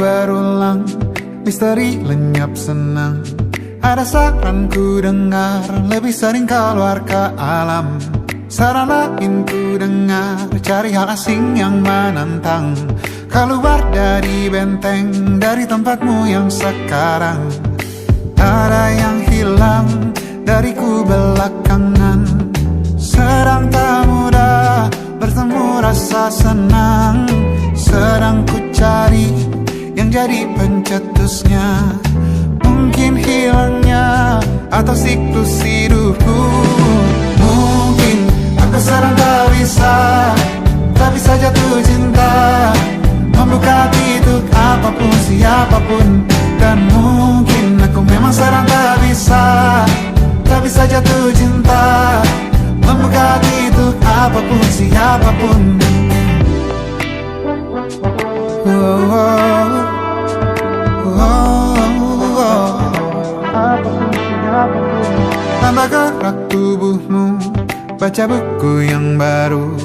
berulang, misteri lenyap senang. Ada saran ku dengar, lebih sering keluar ke alam. Saran lain ku dengar, cari hal asing yang menantang. Keluar dari benteng, dari tempatmu yang sekarang. Ada yang hilang dariku belakangan. Sedang tak mudah bertemu rasa senang. Sedang ku cari yang jadi pencetusnya. Mungkin hilangnya atau siklus hidupku. Mungkin aku sedang tak bisa jatuh cinta, membuka hati untuk apapun, siapapun. Dan mungkin aku memang sedang tak bisa jatuh cinta, membuka hati untuk apapun, siapapun. Tambah gerak tubuhmu, baca buku yang baru,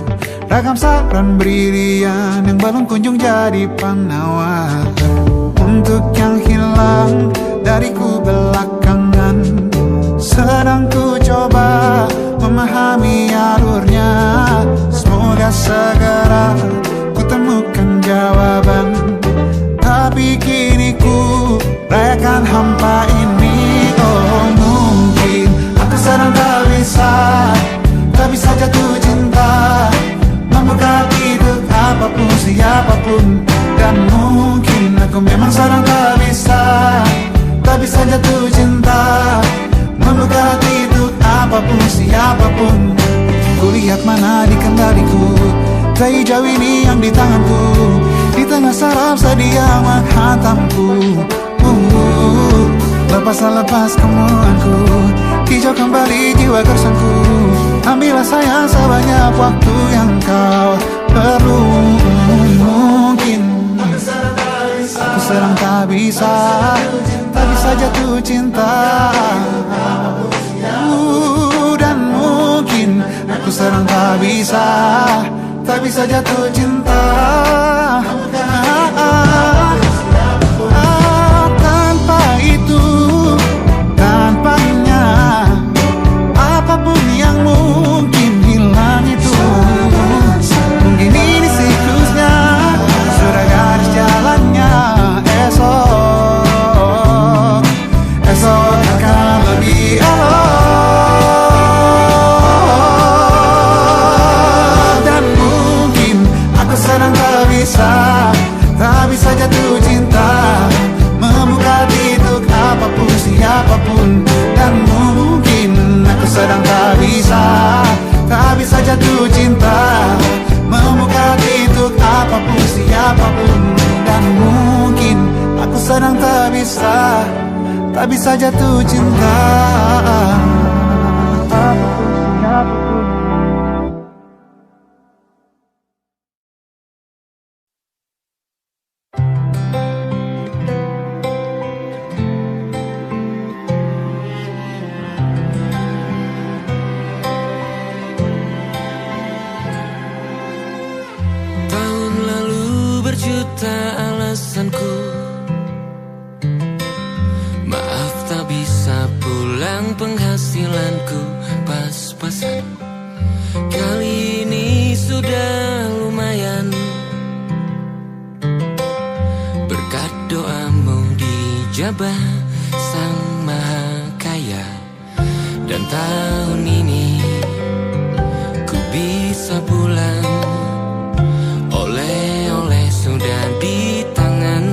ragam saran brilian yang belum kunjung jadi penawar. Untuk yang hilang dariku belakangan, sedang ku coba memahami alurnya. Semoga segera ku temukan jawaban. Tapi kini ku rayakan hampa ini. Oh, mungkin aku sedang tak bisa jatuh cinta, membuka hati untuk apapun, siapapun. Dan mungkin aku memang sedang tak bisa jatuh cinta, membuka hati untuk apapun, siapapun. Kulihat mana di kendaliku, bayi jauh ini yang di tanganku. Di tengah saraf sedih yang menghantamku. Lepas kemuanku, hijau kembali jiwa gersangku. Ambillah sayang sebanyak waktu yang kau perlu. Mungkin aku sedang tak bisa jatuh cinta. Dan mungkin aku sedang tak bisa jatuh cinta. Tanpa itu, tanpanya, apapun yang mungkin hilang itu. Mungkin ini siklusnya, sudah garis jalannya. Esok akan lebih elok. Dan mungkin aku sedang tak bisa jatuh cinta, membuka hati untuk apapun, siapapun. Dan mungkin aku sedang tak bisa jatuh cinta, membuka hati untuk apapun, siapapun. Dan mungkin aku sedang tak bisa jatuh cinta. Tahun lalu berjuta alasanku, maaf tak bisa pulang, penghasilanku pas-pasan. Kali ini sudah lumayan, berkat doamu dijabah Sang Maha Kaya. Dan tahun ini ku bisa pulang, oleh-oleh sudah di tangan.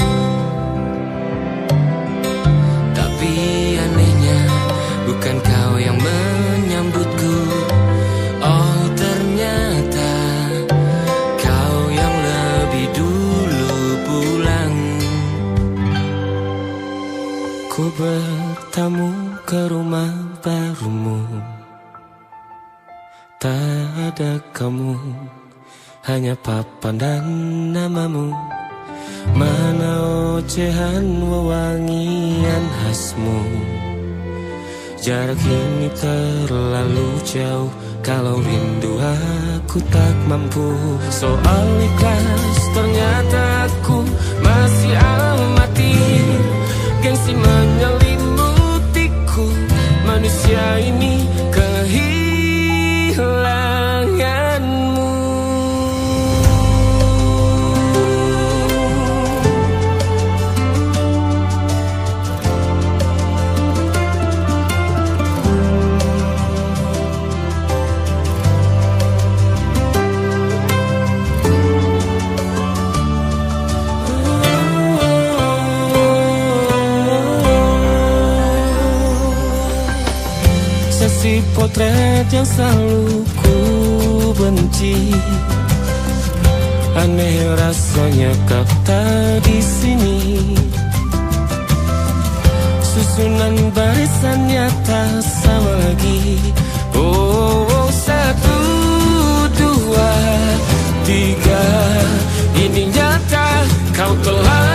Tapi anehnya bukan kau yang menyambutku. Oh, ternyata kau yang lebih dulu pulang. Ku bertamu ke rumah barumu, tak ada kamu, hanya papan dan namamu. Mana ocehan wewangian khasmu. Jarak ini terlalu jauh, kalau rindu aku tak mampu. Soal ikhlas ternyata aku masih amati. Gengsi menyelimutiku, manusia ini kehilanganmu. Sesi potret yang selalu ku benci. Aneh rasanya kau tak di sini. Susunan barisannya tak sama lagi. Oh, 1, 2, 3. Ini nyata kau telah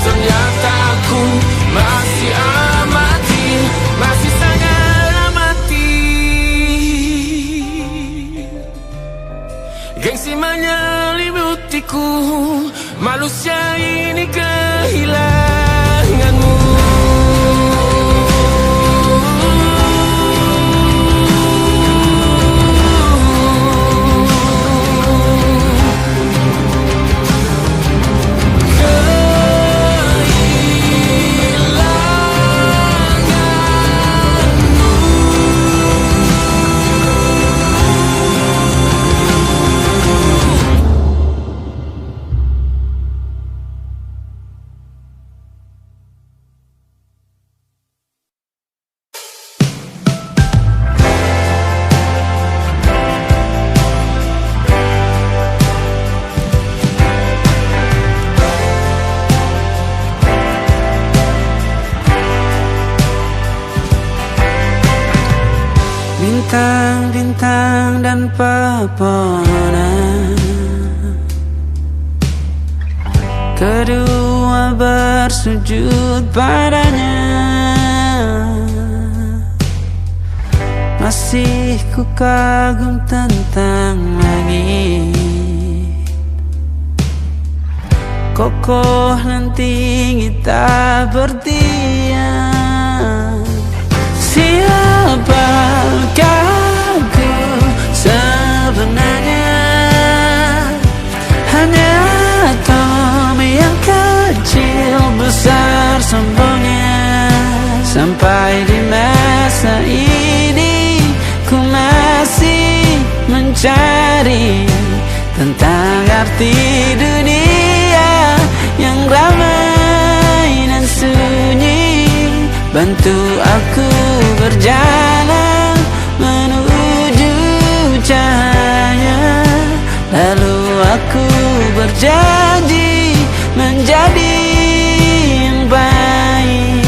ternyata aku masih amati, masih sangat amati. Gengsi menyelimutiku, manusia ini kehilanganmu. Bintang-bintang dan pepohonan, kedua bersujud padanya. Masih ku kagum tentang langit, kokoh dan tinggi tak bertiang. Siapakah aku sebenarnya? Hanya atom yang kecil besar sombongnya. Sampai di masa ini ku masih mencari tentang arti dunia yang ramai dan sunyi. Bantu aku berjalan menuju cahaya. Lalu aku berjanji menjadi yang baik.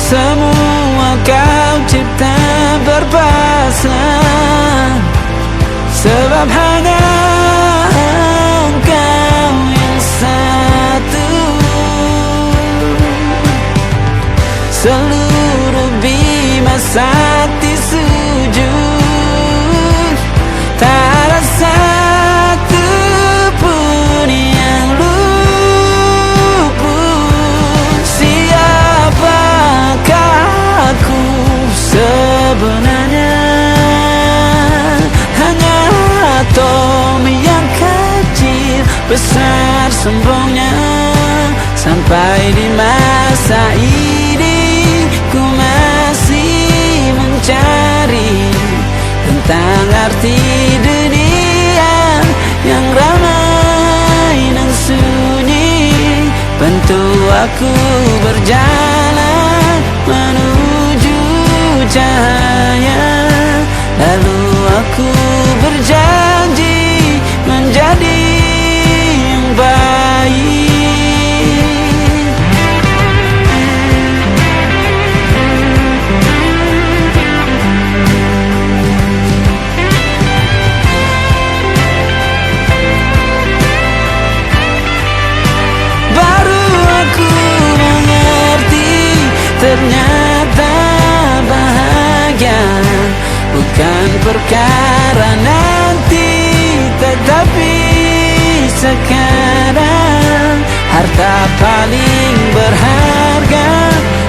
Semua kau cipta berpasang, sebab hanya engkau yang satu. Seluruh bima sakti sujud, tak ada satu pun yang luput. Siapakah aku sebenarnya? Hanya atau besar sombongnya. Sampai di masa ini ku masih mencari tentang arti dunia yang ramai dan sunyi. Bantu aku berjalan menuju cahaya, lalu aku berjanji menjadi yang baik. Ternyata bahagia bukan perkara nanti, tetapi sekarang. Harta paling berharga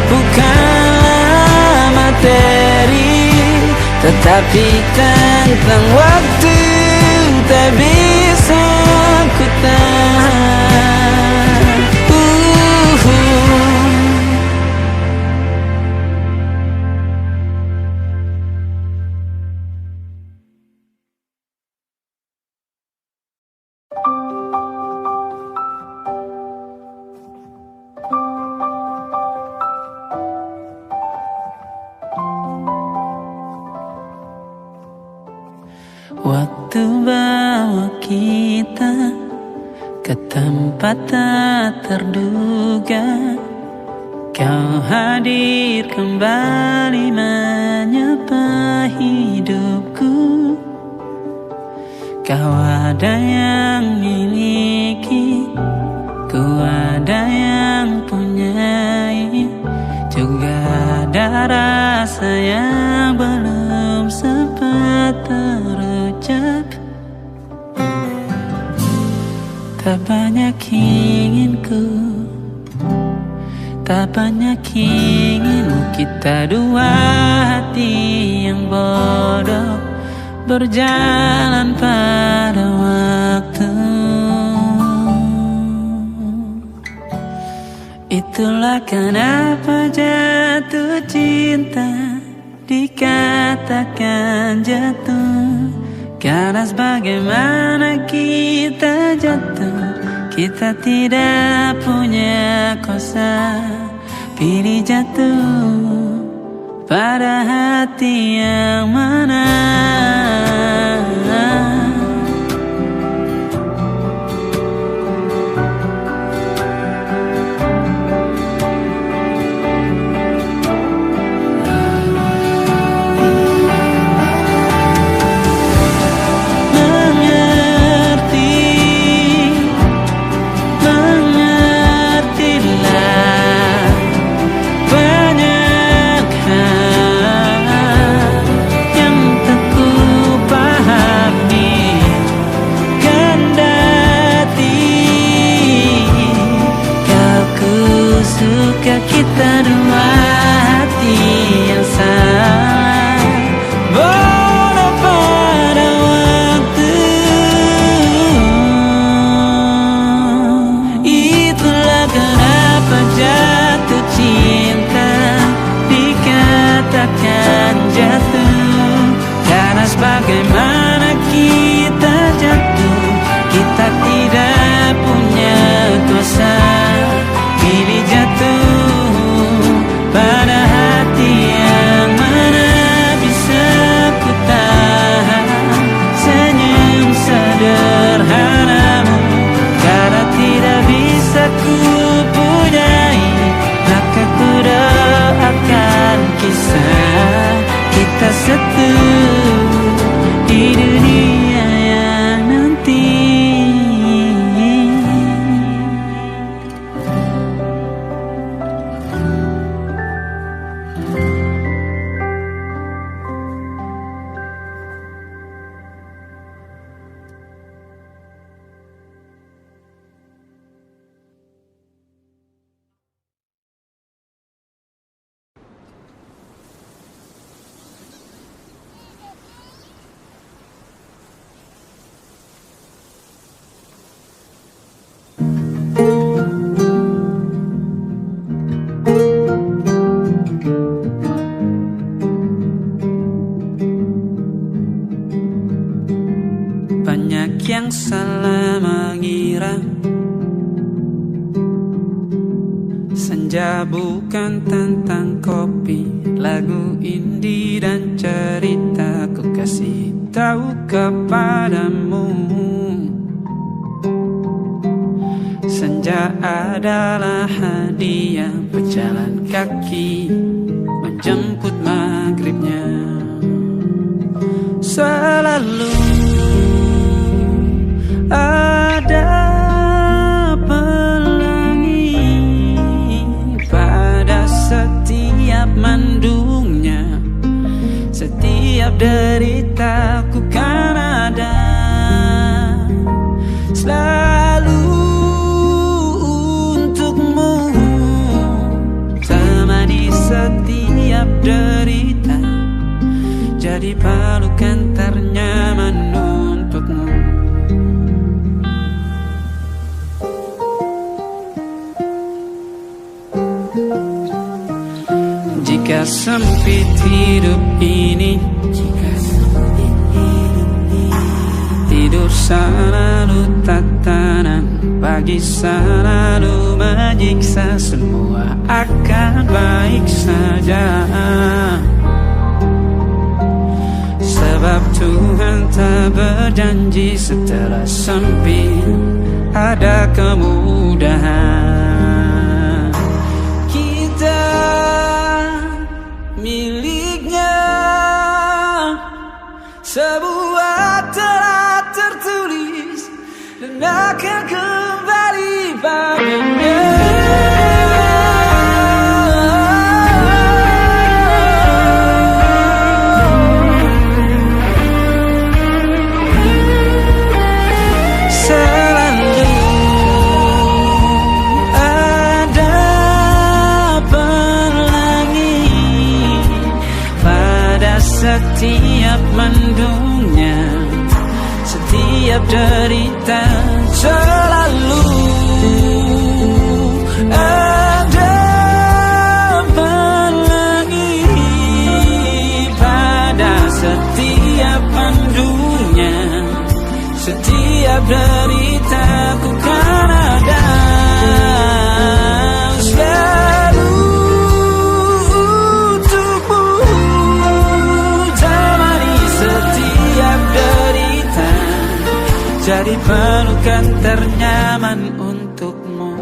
bukanlah materi, tetapi tentang waktu tak bisa ku tahan. Waktu bawa kita ke tempat tak terduga, kau hadir kembali menyapa hidupku. Kau ada yang miliki, ku ada yang punyai, juga ada rasa yang belum sempat terucap. Tak banyak inginku, tak banyak inginmu, kita dua hati yang bodoh berjalan pada waktu. Itulah kenapa jatuh cinta dikatakan jatuh, karena sebagaimana kita jatuh, kita tidak punya kuasa. Pilih jatuh pada hati yang mana. Banyak hal yang tak ku paham. banyak yang salah mengira senja bukan tentang kopi, lagu indie dan cerita. Ku kasih tahu kepadamu, senja adalah hadiah pejalan kaki menjemput maghribnya. Selalu ada pelangi pada setiap mendungnya, setiap deritaku kan ada selalu untukmu, temani setiap derita, jadi pelukan ternyaman untukmu. Jika sempit hidup ini, tidur selalu tatanan, pagi selalu menyiksa, semua akan baik saja. Sebab Tuhan tak berjanji setelah sempit ada kemudahan. Kita miliknya sebuah telah tertulis dan akan kembali padanya. Setiap mendungnya, setiap derita, selalu ada pelangi pada setiap mendungnya, setiap derita ku kan ada selalu. Jadi pelukan ternyaman untukmu.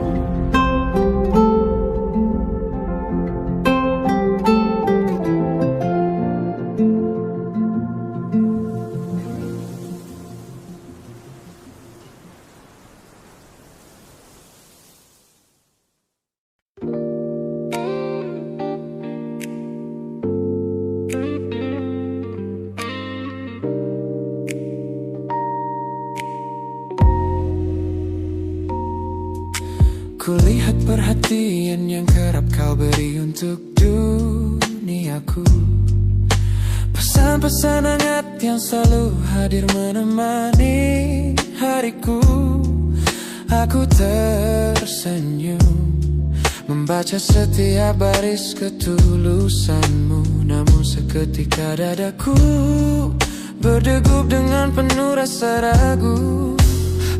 Kulihat perhatian yang kerap kau beri untuk duniaku, pesan-pesan hangat yang selalu hadir menemani hariku. Aku tersenyum membaca setiap baris ketulusanmu, namun seketika dadaku berdegup dengan penuh rasa ragu.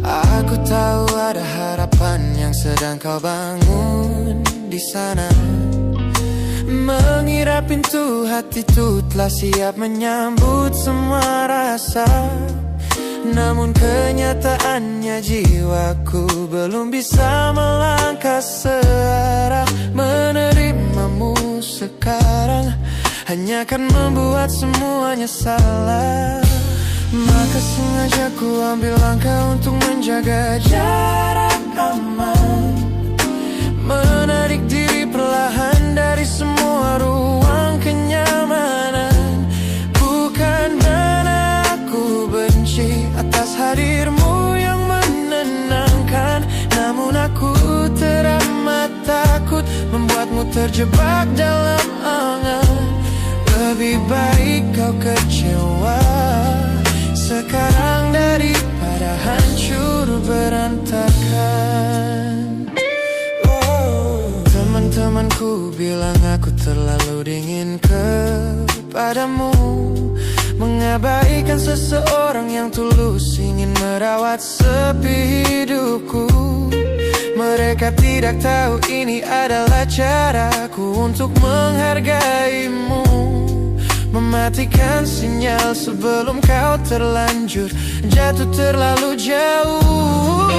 Aku tahu ada harapan yang sedang kau bangun di sana. Mengira pintu hatiku telah siap menyambut semua rasa, namun kenyataannya jiwaku belum bisa melangkah searah. Menerimamu sekarang hanya akan membuat semuanya salah. Maka sengaja ku ambil langkah untuk menjaga jarak aman, menarik diri perlahan dari semua ruang kenyamanan. Bukan karena aku benci atas hadirmu yang menenangkan, namun aku teramat takut membuatmu terjebak dalam angan. Lebih baik kau kecewa sekarang daripada hancur berantakan. Teman-temanku bilang aku terlalu dingin kepadamu, mengabaikan seseorang yang tulus ingin merawat sepi hidupku. Mereka tidak tahu ini adalah caraku untuk menghargaimu. Mematikan sinyal sebelum kau terlanjur jatuh terlalu jauh.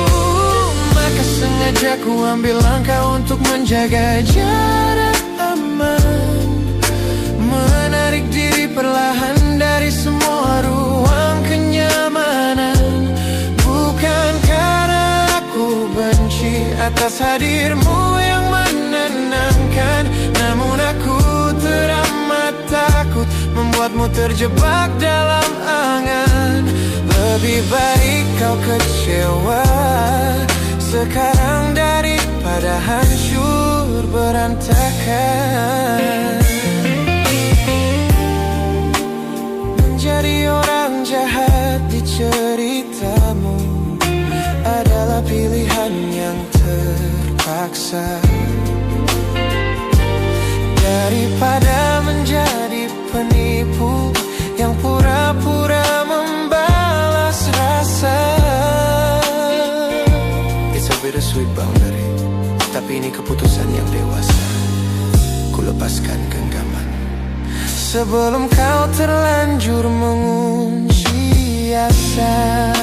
Maka sengaja ku ambil langkah untuk menjaga jarak aman, menarik diri perlahan dari semua ruang kenyamanan. Bukan karena aku benci atas hadirmu yang menenangkan, namun aku teramat takut membuatmu terjebak dalam angan. Lebih baik kau kecewa sekarang daripada hancur berantakan. Menjadi orang jahat di ceritamu adalah pilihan yang terpaksa, daripada menjadi penipu yang pura-pura membalas rasa. It's a bittersweet boundary, tapi ini keputusan yang dewasa. Ku lepaskan genggaman sebelum kau terlanjur mengunci asa.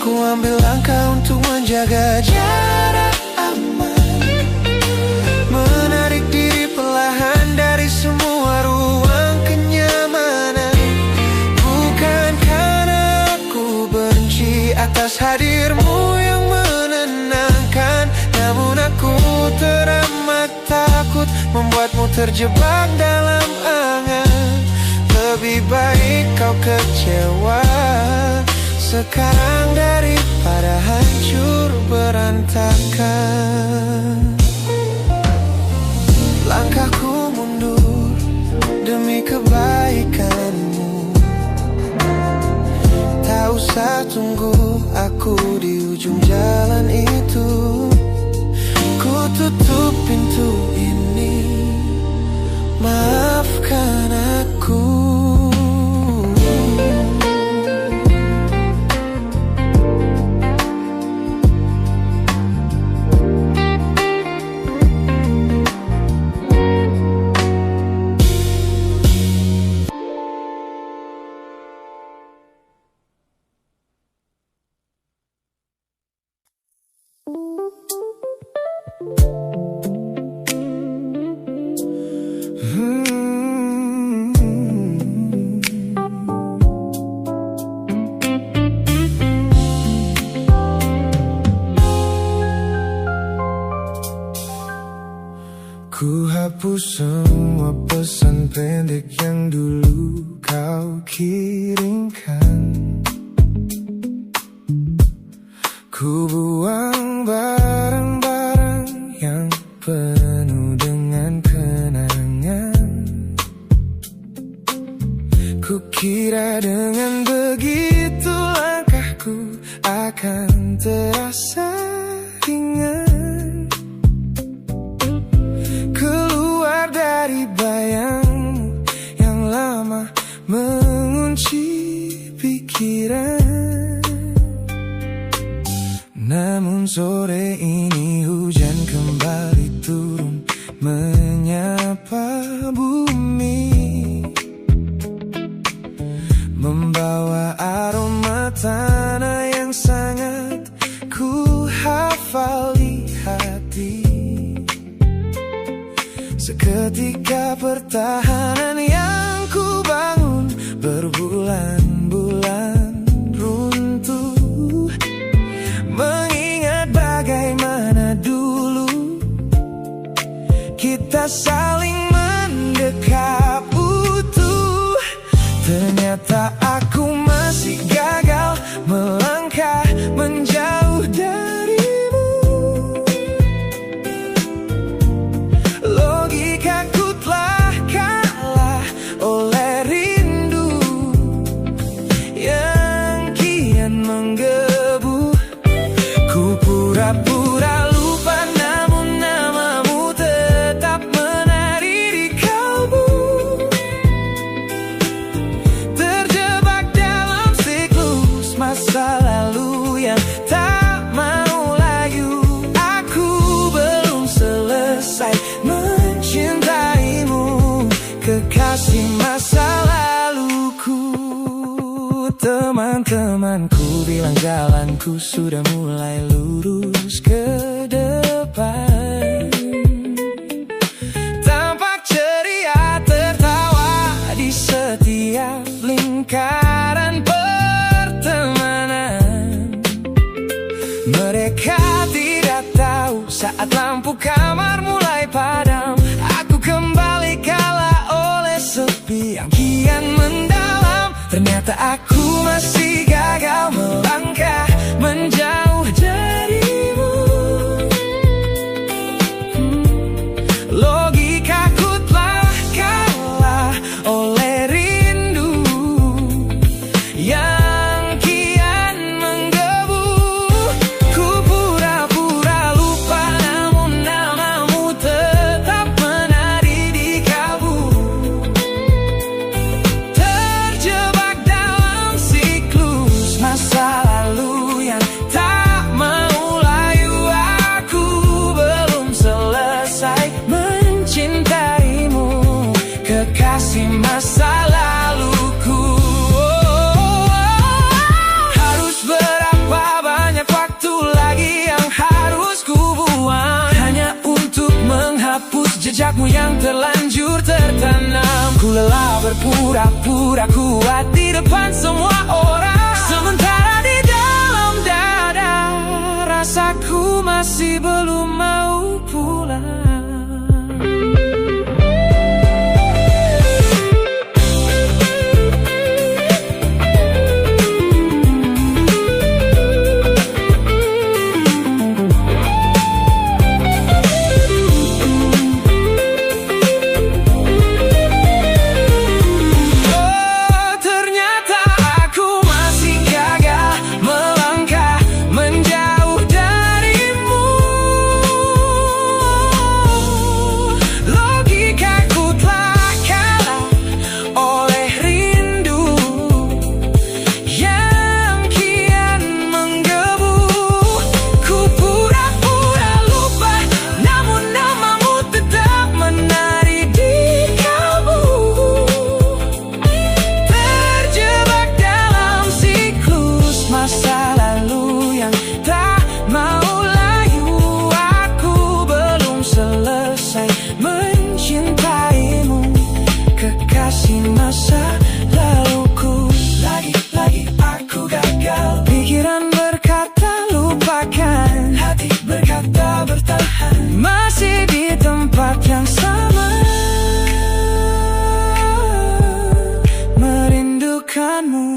Ku ambil langkah untuk menjaga jarak aman, menarik diri perlahan dari semua ruang kenyamanan. Bukan karena aku benci atas hadirmu yang menenangkan, namun aku teramat takut membuatmu terjebak dalam angan. Lebih baik kau kecewa sekarang daripada hancur berantakan. Langkahku mundur demi kebaikanmu. Tak usah tunggu aku di ujung jalan itu. Ku tutup pintu ini, maafkan aku. Ku hapus semua pesan pendek yang dulu kau kirimkan. Ku buang barang-barang yang penuh dengan kenangan. Ku kira dengan begitu langkahku akan terasa ringan. Keluar dari bayangmu yang lama mengunci pikiran. Namun sore ini hujan kembali turun menyapa bumi, membawa aroma tanah yang sangat ku hafal di hati. Seketika pertahanan yang ku bangun berbulan-bulan runtuh. Mengingat bagaimana dulu kita saling mendekap utuh. Ternyata aku masih gagal melangkah menjauh darimu. Logikaku telah kalah oleh rindu yang temanku bilang jalanku sudah mulai lurus ke depan. Tampak ceria tertawa di setiap lingkaran pertemanan. Mereka tidak tahu saat lampu kamar mulai padam, aku kembali kalah oleh sepi yang kian mendalam. Ternyata aku masih gagal melangkah menjauh darimu. Logikaku telah kalah oleh rindu yang kian menggebu. Ku pura-pura lupa, namun namamu tetap menari di kalbu. Terjebak dalam siklus masa lalu yang tak mau layu. Aku belum selesai mencintaimu, kekasih masa laluku. Harus berapa banyak waktu lagi yang harus ku buang hanya untuk menghapus jejakmu yang terlanjur tertanam. Ku lelah berpura-pura kuat di depan semua orang, sementara di dalam dada rasaku masih belum mau pulang. Ternyata aku masih gagal melangkah menjauh darimu. Logikaku telah kalah oleh rindu yang kian menggebu. Ku pura-pura lupa, namun namamu tetap menari di kalbu. Terjebak dalam siklus masa lalu yang tak mau layu. Aku belum selesai mencintaimu, kekasih masa laluku. Lagi-lagi aku gagal. Pikiran berkata lupakan, hati berkata bertahan, masih di tempat yang sama, merindukanmu.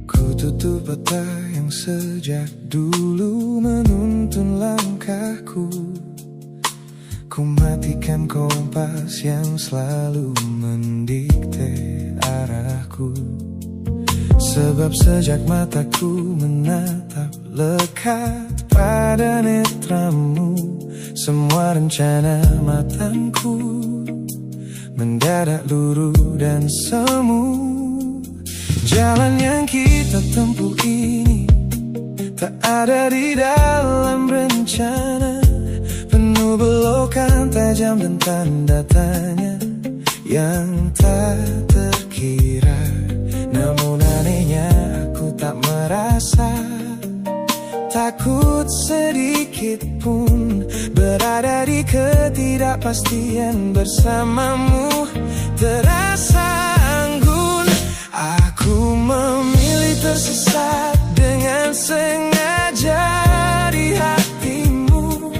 Ku tutup mata yang sejak dulu menuntun langkahku. Ku matikan kompas yang selalu mendikte arahku. Sebab sejak mataku menatap lekat pada netramu, semua rencana matangku mendadak luruh dan semu. Jalan yang kita tempuh ini tak ada di dalam rencana, penuh belokan tajam dan tanda tanya yang tak terkira. Namun anehnya aku tak merasa takut sedikit pun berada di ketidakpastian bersamamu. Terasa anggun, aku memilih tersesat dengan sengaja di hatimu,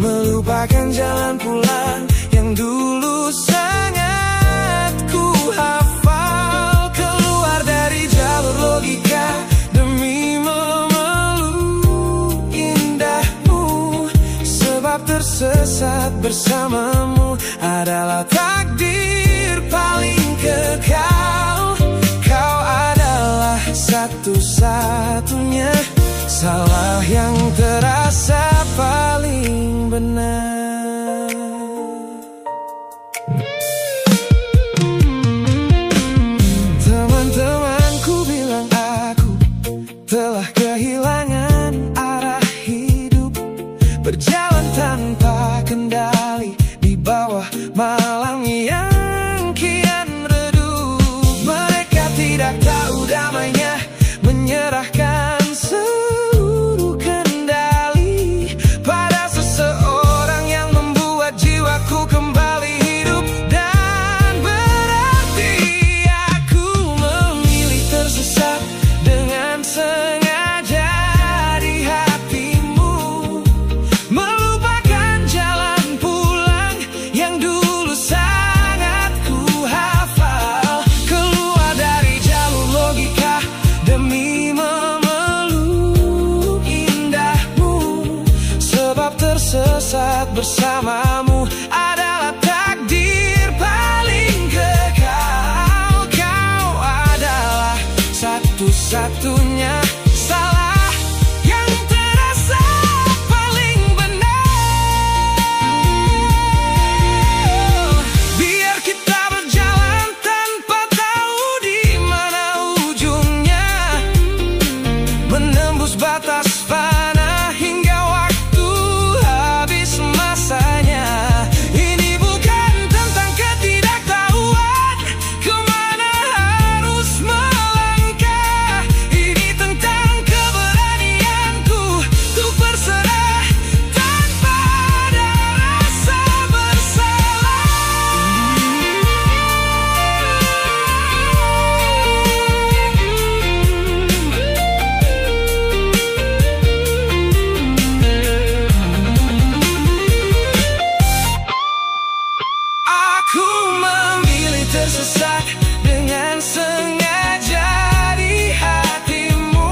melupakan jalan pulang yang dulu sangat ku hafal. Keluar dari jalur logika demi memeluk indahmu, sebab tersesat bersamamu adalah takdir satu-satunya salah yang terasa paling benar. Teman-temanku bilang aku telah kehilangan arah hidup, berjalan tanpa kendali di bawah malam yang kian redup. Mereka tidak tahu damainya menyerahkan seluruh kendali pada seseorang yang membuat jiwaku kembali hidup. Dan berarti aku memilih tersesat dengan sengaja di hatimu, melupakan jalan pulang yang dulu sangat ku hafal, keluar dari jalur logika demi memeluk indahmu, sebab tersesat bersamamu adalah takdir paling kekal. Kau adalah satu-satunya salah yang terasa paling benar. Biar kita berjalan tanpa tahu di mana ujungnya, menembus batas fana hingga waktu habis masanya. Ini bukan tentang ketidaktahuan kemana harus melangkah, ini tentang keberanianku untuk berserah tanpa ada rasa bersalah. Aku memilih tersesat dengan sengaja di hatimu,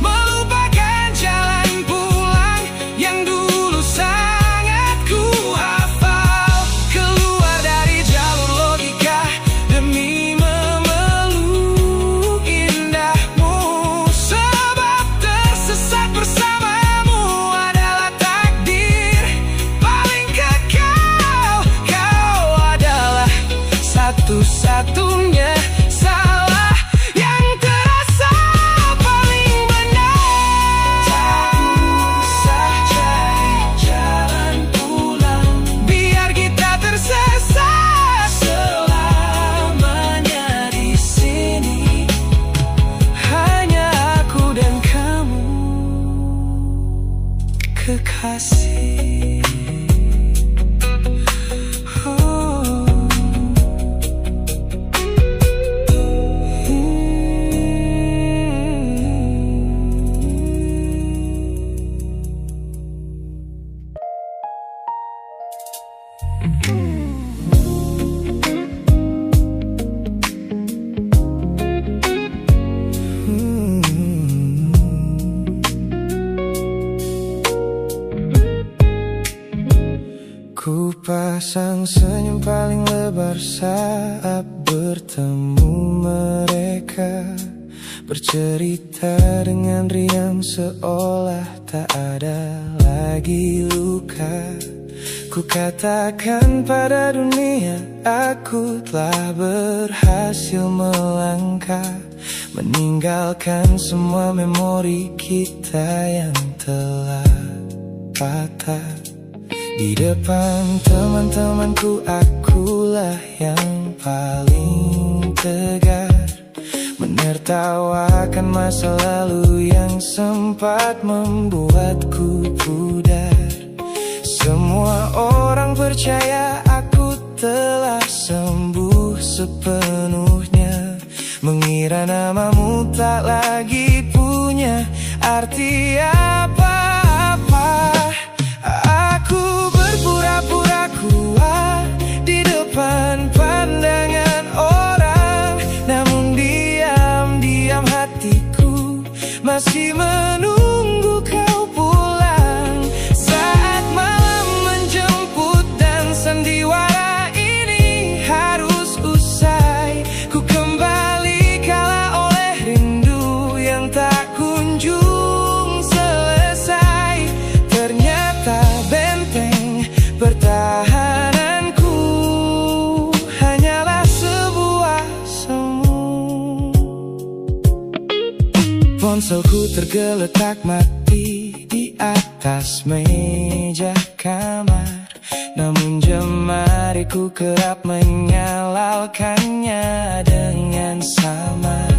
melupakan jalan pulang yang dulu sangat ku hafal, keluar dari jalur logika demi memeluk indahmu, sebab tersesat bersamamu adalah takdir paling kekal. Kau adalah satu-satunya salah yang terasa paling benar. Tak usah cari jalan pulang, biar kita tersesat selamanya di sini. Hanya aku dan kamu, kekasih. Oh. Ku pasang senyum paling lebar saat bertemu mereka, bercerita dengan riang seolah tak ada lagi luka. Ku katakan pada dunia aku telah berhasil melangkah, meninggalkan semua memori kita yang telah patah. Di depan teman-temanku akulah yang paling tegar, menertawakan masa lalu yang sempat membuatku pudar. Semua orang percaya aku telah sembuh sepenuhnya, mengira namamu tak lagi punya arti apa-apa. Aku berpura-pura kuat di depan pandangan orang, namun diam-diam hatiku masih menunggu kau pulang. Saat malam menjemput dan sandiwara ini harus usai, ku kembali kalah oleh rindu. Ponselku tergeletak mati di atas meja kamar, namun jemariku kerap menyalakannya dengan sama.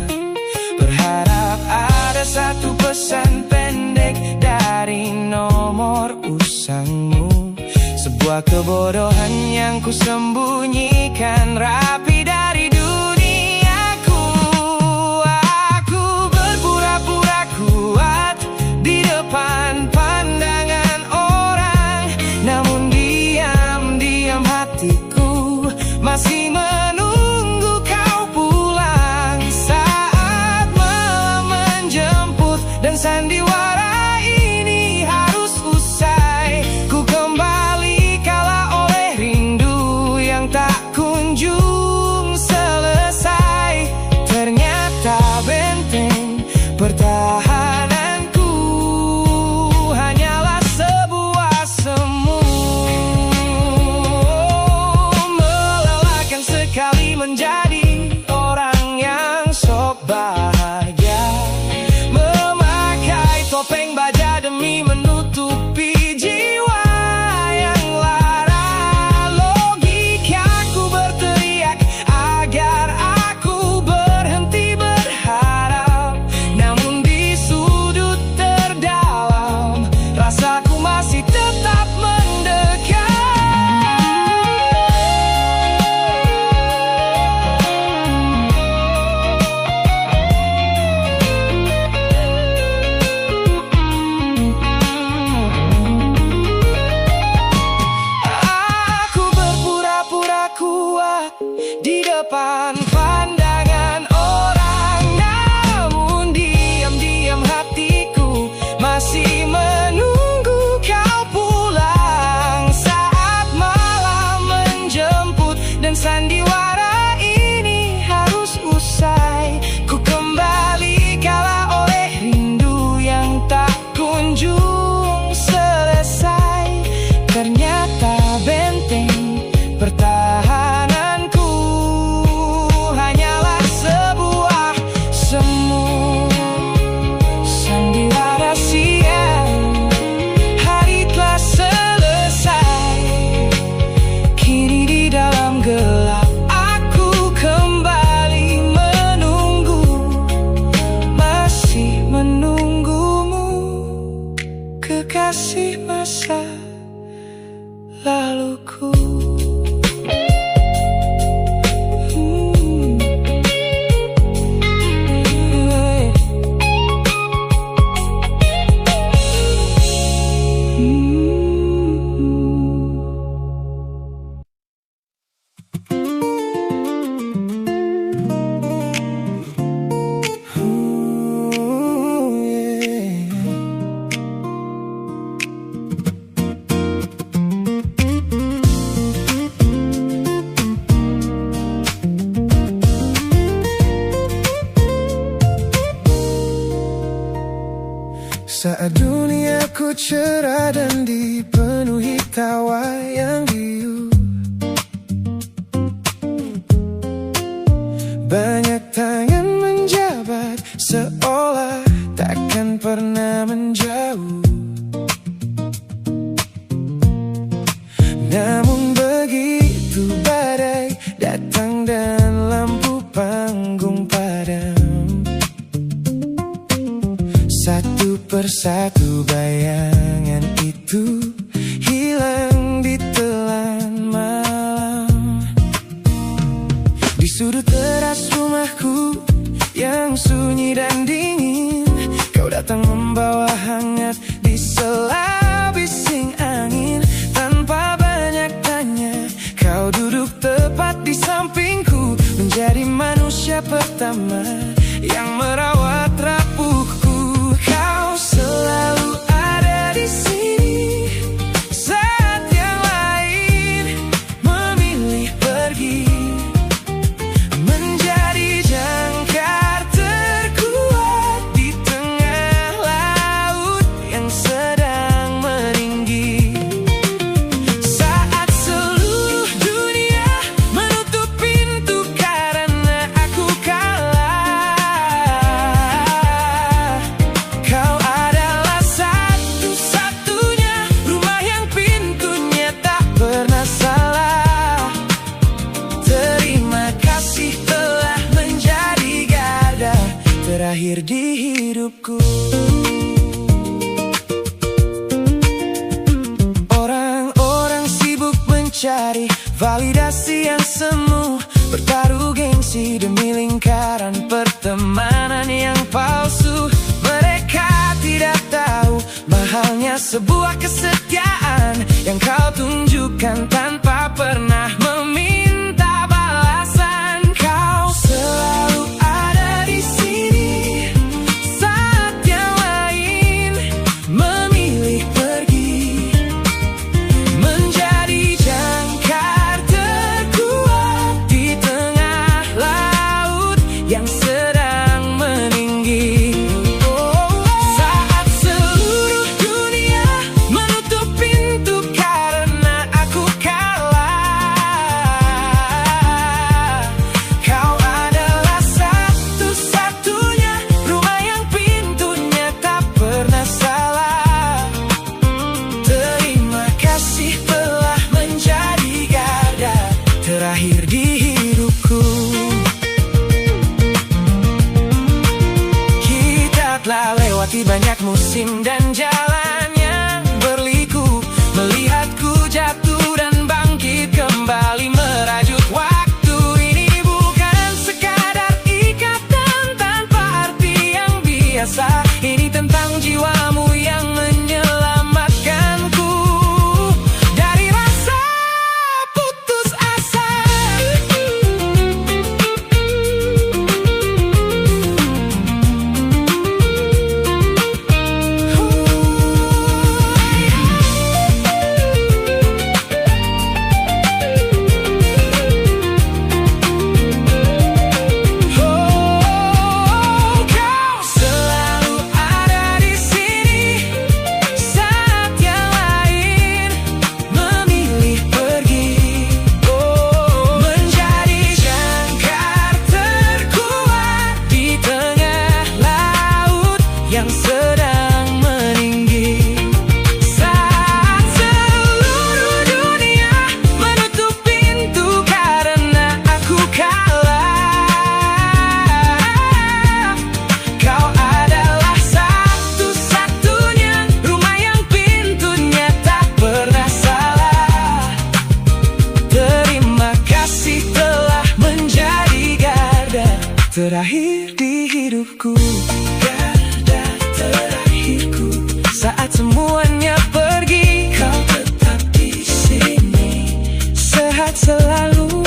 Berharap ada satu pesan pendek dari nomor usangmu, sebuah kebodohan yang ku sembunyikan rapi dari duniaku. Aku berpura-pura kuat di depan pandangan orang, namun diam-diam hatiku masih menunggu kau pulang. Saat malam menjemput dan sandiwara ini harus usai, ku kembali kala oleh rindu yang tak kunjung selesai. Ternyata benteng pertahananku hanyalah sebuah semu, melelahkan sekali menjadi orang yang sok bahagia, memakai topeng baja demi menutupi jiwa yang lara. Logikaku berteriak agar aku berhenti berharap, namun di sudut terdalam rasaku masih tetap mendekat. Aku berpura-pura kuat di depan pandangan orang, namun diam-diam hatiku masih menunggu kau pulang. Saat malam menjemput dan sandiwara ini harus usai, ku kembali kala oleh rindu yang tak kunjung selesai. Ternyata benteng pertahananku hanyalah sebuah semu, sandiwara siang. Hari telah selesai, kini di dalam gelap aku kembali menunggu, masih menunggumu, kekasih masa laluku. Saat duniaku cerah dan dipenuhi tawa yang riuh, banyak tangan menjabat seolah takkan pernah menjauh. Namun begitu badai datang dan lampu panggung padam, satu persatu bayangan itu hilang ditelan malam. Di sudut teras rumahku yang sunyi dan dingin, kau datang membawa hangat di sela bising angin. Tanpa banyak tanya, kau duduk tepat di sampingku, menjadi manusia pertama yang merawat rapuhku. Kau selalu ada di sini saat yang lain memilih pergi, menjadi jangkar terkuat di tengah laut yang sedang meninggi. Saat seluruh dunia menutup pintu karena aku kalah, terakhir di hidupku. Orang-orang sibuk mencari validasi yang semu, bertaruh gengsi demi lingkaran pertemanan yang palsu. Mereka tidak tahu mahalnya sebuah kesetiaan yang kau tunjukkan tanpa pernah meminta balasan. Kau selalu ada di sini saat yang lain memilih pergi, menjadi jangkar terkuat di tengah laut yang sedang meninggi. Saat seluruh dunia menutup pintu karena aku kalah, kau adalah satu-satunya rumah yang pintunya tak pernah salah. Terima kasih telah menjadi garda terakhir di hidupku. Kita telah lewati banyak musim dan jalan yang berliku, melihatku jatuh dan bangkit kembali merajut waktu. Ini bukan sekadar ikatan tanpa arti yang biasa, ini tentang jiwamu yang menyelamatkanku dari rasa putus asa. Kau selalu ada di sini saat yang lain memilih pergi, menjadi jangkar terkuat di tengah laut yang sedang meninggi. Saat seluruh dunia menutup pintu karena aku kalah, kau adalah satu-satunya rumah yang pintunya tak pernah salah. Terima kasih telah menjadi garda terakhir di hidupku. Garda terakhirku saat semuanya pergi, kau tetap di sini. Sehat selalu,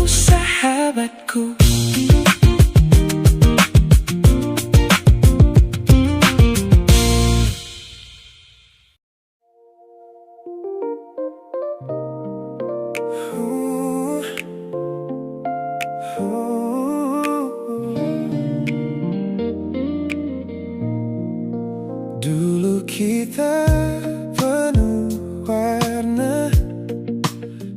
sahabatku. Dulu kita penuh warna,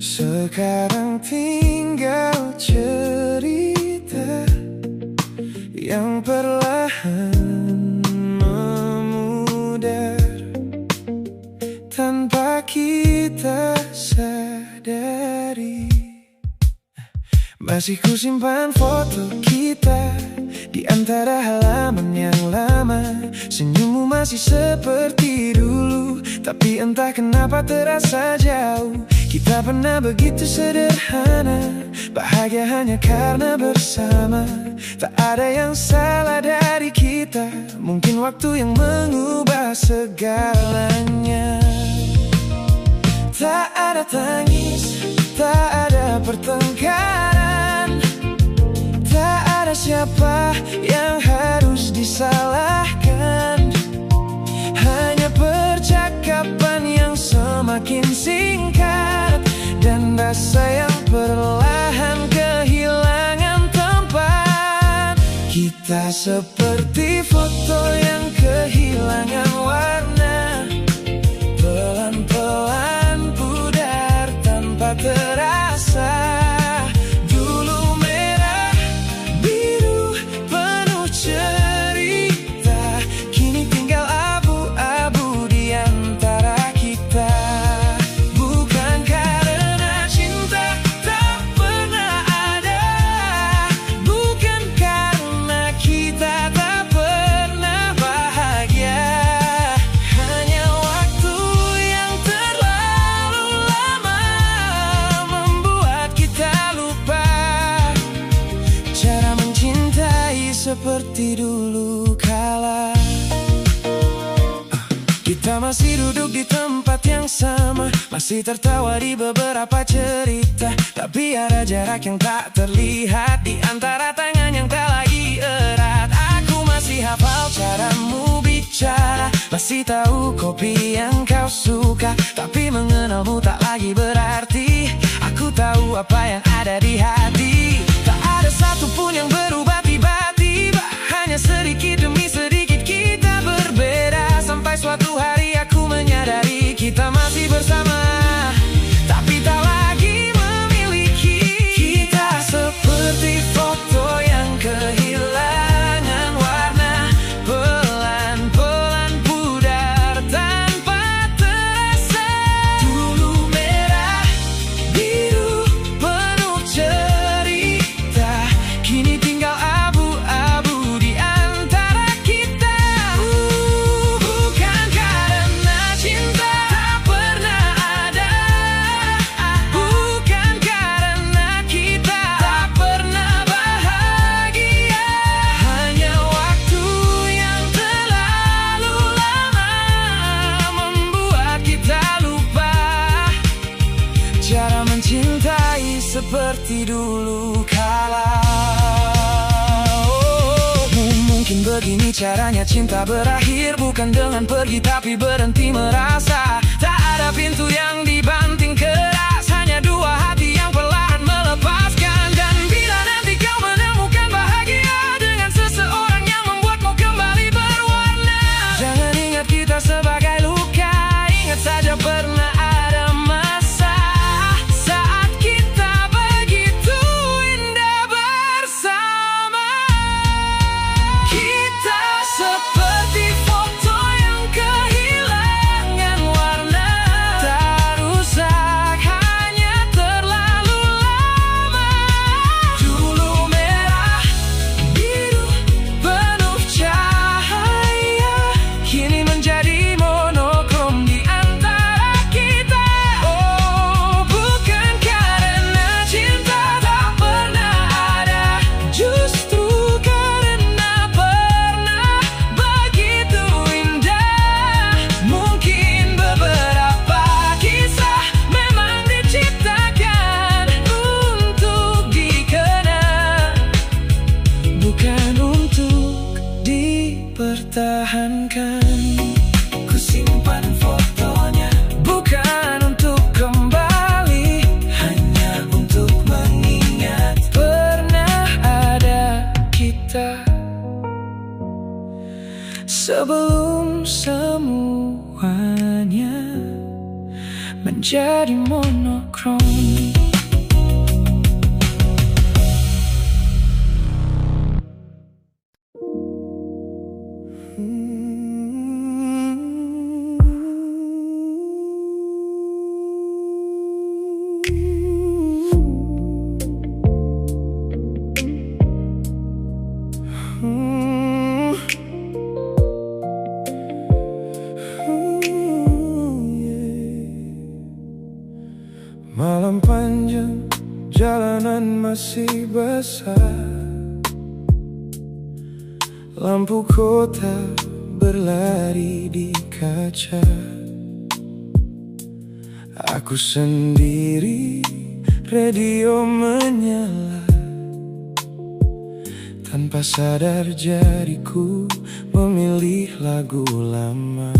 sekarang tinggal cerita yang perlahan memudar tanpa kita sadari. Masih kusimpan foto kita di antara halaman yang lama. Senyummu masih seperti dulu, tapi entah kenapa terasa jauh. Kita pernah begitu sederhana, bahagia hanya karena bersama. Tak ada yang salah dari kita, mungkin waktu yang mengubah segalanya. Tak ada tangis, tak ada pertengkaran, tak ada siapa yang harus disalahkan. Hanya percakapan yang semakin singkat dan rasa yang perlahan kehilangan tempat. Kita seperti foto yang kehilangan warna, pelan-pelan pudar tanpa terasa. Dulu merah, biru, penuh cerita, kini tinggal abu-abu di antara kita. Bukan karena cinta tak pernah ada, bukan karena seperti dulu kala. Kita masih duduk di tempat yang sama, masih tertawa di beberapa cerita. Tapi ada jarak yang tak terlihat di antara tangan yang tak lagi erat. Aku masih hafal caramu bicara, masih tahu kopi yang kau suka. Tapi mengenalmu tak lagi berarti aku tahu apa yang ada di hati. Tak ada satupun yang berubah tiba-tiba, hanya sedikit demi sedikit kita berbeda. Sampai suatu hari aku menyadari kita masih bersama, tapi tak lagi memiliki. Kita seperti foto yang kehilangan warna, pelan-pelan pudar tanpa terasa. Dulu merah, biru, penuh cerita, kini tinggal abu-abu di antara kita. Bukan karena cinta tak pernah ada, bukan karena kita tak pernah bahagia. Hanya waktu yang terlalu lama membuat kita lupa cara mencintai seperti dulu kala. Mungkin begini caranya cinta berakhir, bukan dengan pergi tapi berhenti merasa. Tak ada pintu yang dibanting keras, hanya dua hati yang perlahan melepaskan. Dan bila nanti kau menemukan bahagia dengan seseorang yang membuatmu kembali berwarna, jangan ingat kita sebagai luka, ingat saja pernah ada masa saat kita begitu indah bersama. Kita seperti foto yang kehilangan warna, tak rusak, hanya terlalu lama. Dulu merah, biru, penuh cahaya, kini menjadi monokrom di antara kita. Oh, bukan karena cinta tak pernah ada, justru karena pernah begitu indah. Mungkin beberapa kisah memang diciptakan untuk dikenang, bukan untuk dipertahankan. Ku simpan fotonya, bukan untuk kembali, hanya untuk mengingat pernah ada kita. Sebelum semuanya menjadi monokrom. Malam panjang, jalanan masih basah, lampu kota berlari di kaca. Aku sendiri, radio menyala. Tanpa sadar jariku memilih lagu lama,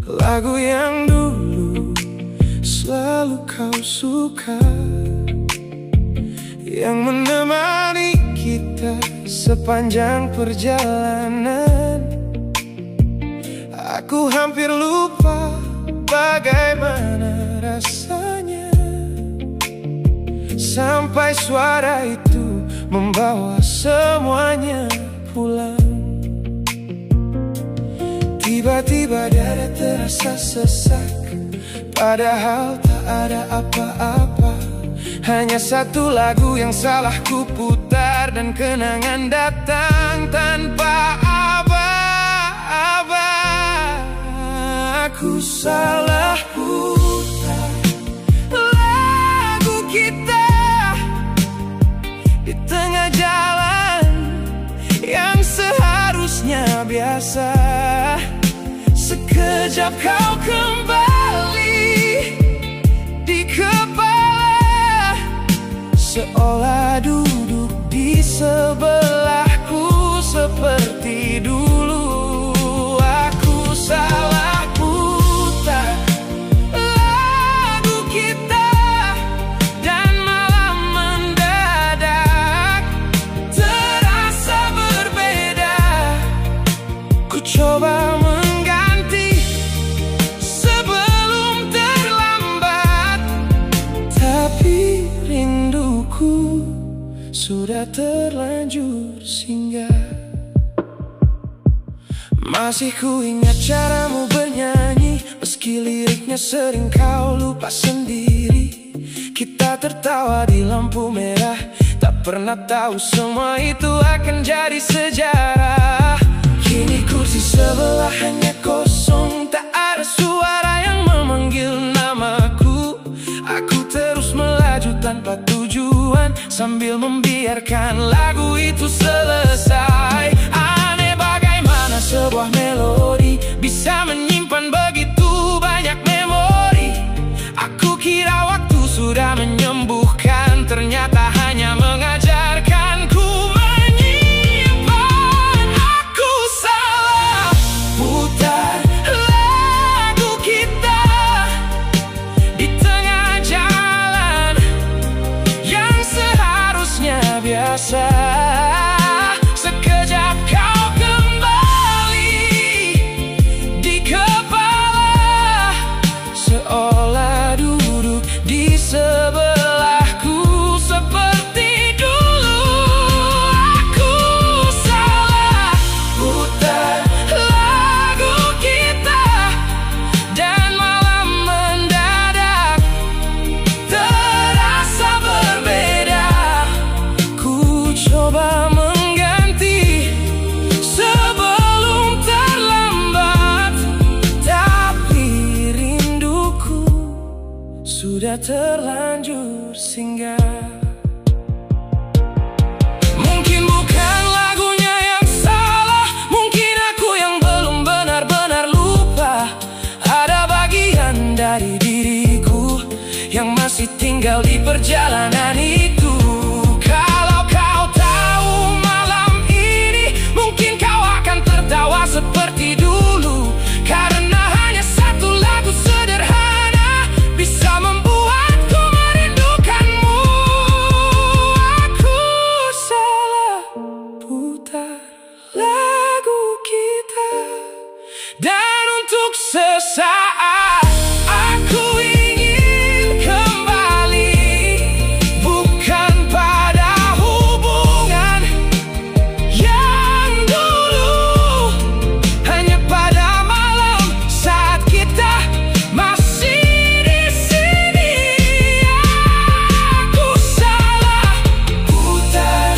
lagu yang dulu selalu kau suka, yang menemani kita sepanjang perjalanan. Aku hampir lupa bagaimana rasanya sampai suara itu membawa semuanya pulang. Tiba-tiba dada terasa sesak, padahal tak ada apa-apa. Hanya satu lagu yang salah ku putar, dan kenangan datang tanpa aba-aba. Aku salah putar lagu kita di tengah jalan. biasa. Sekejap kau kembali di kepala, seolah duduk di sebelahku seperti dulu. Aku salah putar lagu kita dan malam mendadak terasa berbeda. Ku coba mengganti sebelum terlambat, tapi rinduku sudah terlanjur singgah. Masih ku ingat caramu bernyanyi, meski liriknya sering kau lupa sendiri. Kita tertawa di lampu merah, tak pernah tahu semua itu akan jadi sejarah. Kini kursi sebelah hanya kosong, tak ada suara yang memanggil namaku. Aku terus melaju tanpa tujuan, sambil membiarkan lagu itu selesai. Aneh bagaimana sebuah melodi bisa menyimpan begitu banyak memori. Aku kira waktu sudah menyembuhkan, ternyata hanya mengajarkanku menyimpan. Aku salah putar lagu kita di tengah jalan yang seharusnya biasa. Sekejap kau kembali di kepala, seolah duduk di sebelahku seperti dulu. Aku salah putar lagu kita dan malam mendadak terasa berbeda. Ku coba mengganti sebelum terlambat, tapi rinduku sudah terlanjur singgah. Mungkin bukan lagunya yang salah, mungkin aku yang belum benar-benar lupa. Ada bagian dari diriku yang masih tinggal di perjalanan itu. Kalau kau tahu malam ini, mungkin kau akan tertawa seperti dulu, karena hanya satu lagu sederhana bisa membuatku merindukanmu. Aku salah putar lagu kita, dan untuk sesaat aku ingin kembali, bukan pada hubungan yang dulu, hanya pada malam saat kita masih di sini. Aku salah putar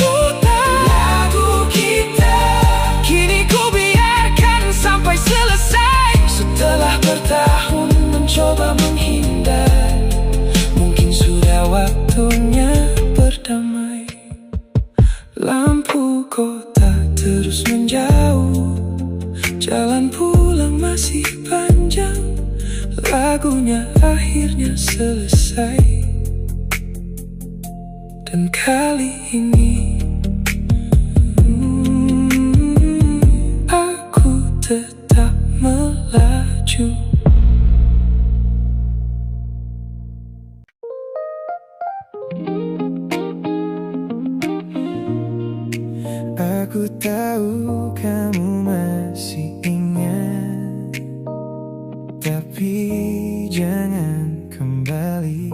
lagu kita, kini ku biarkan sampai selesai. Setelah bertahun mencoba menghindar, mungkin sudah waktunya berdamai. Lampu kota terus menjauh, jalan pulang masih panjang. Lagunya akhirnya selesai, dan kali ini aku tetap melaju. Aku tahu kamu masih ingat, tapi jangan kembali.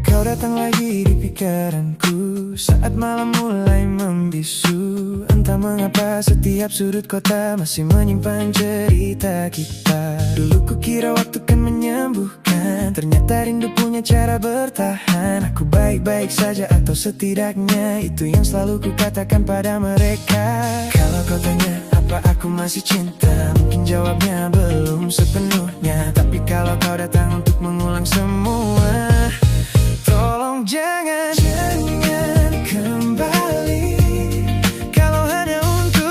Kau datang lagi di pikiranku saat malam mulai membisu. Entah mengapa setiap sudut kota masih menyimpan cerita kita. Dulu kukira waktu kan menyembuhkan, ternyata rindu punya cara bertahan. Aku baik-baik saja atau setidaknya itu yang selalu kukatakan pada mereka. Kalau kau tanya apa aku masih cinta, mungkin jawabnya belum sepenuhnya. Tapi kalau kau datang untuk mengulang semua, tolong jangan kembali. Kalau hanya untuk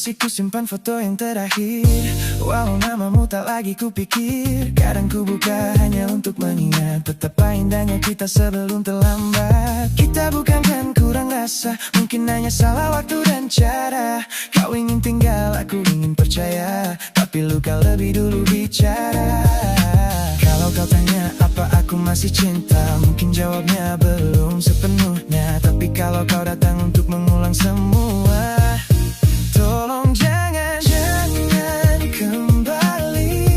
Masih ku simpan foto yang terakhir, walau namamu tak lagi kupikir. Kadang ku buka hanya untuk mengingat betapa indahnya kita sebelum terlambat. Kita bukan kan kurang rasa, mungkin hanya salah waktu dan cara. Kau ingin tinggal, aku ingin percaya, tapi luka lebih dulu bicara. Kalau kau tanya apa aku masih cinta, mungkin jawabnya belum sepenuhnya. Tapi kalau kau datang untuk mengulang semua, tolong jangan kembali.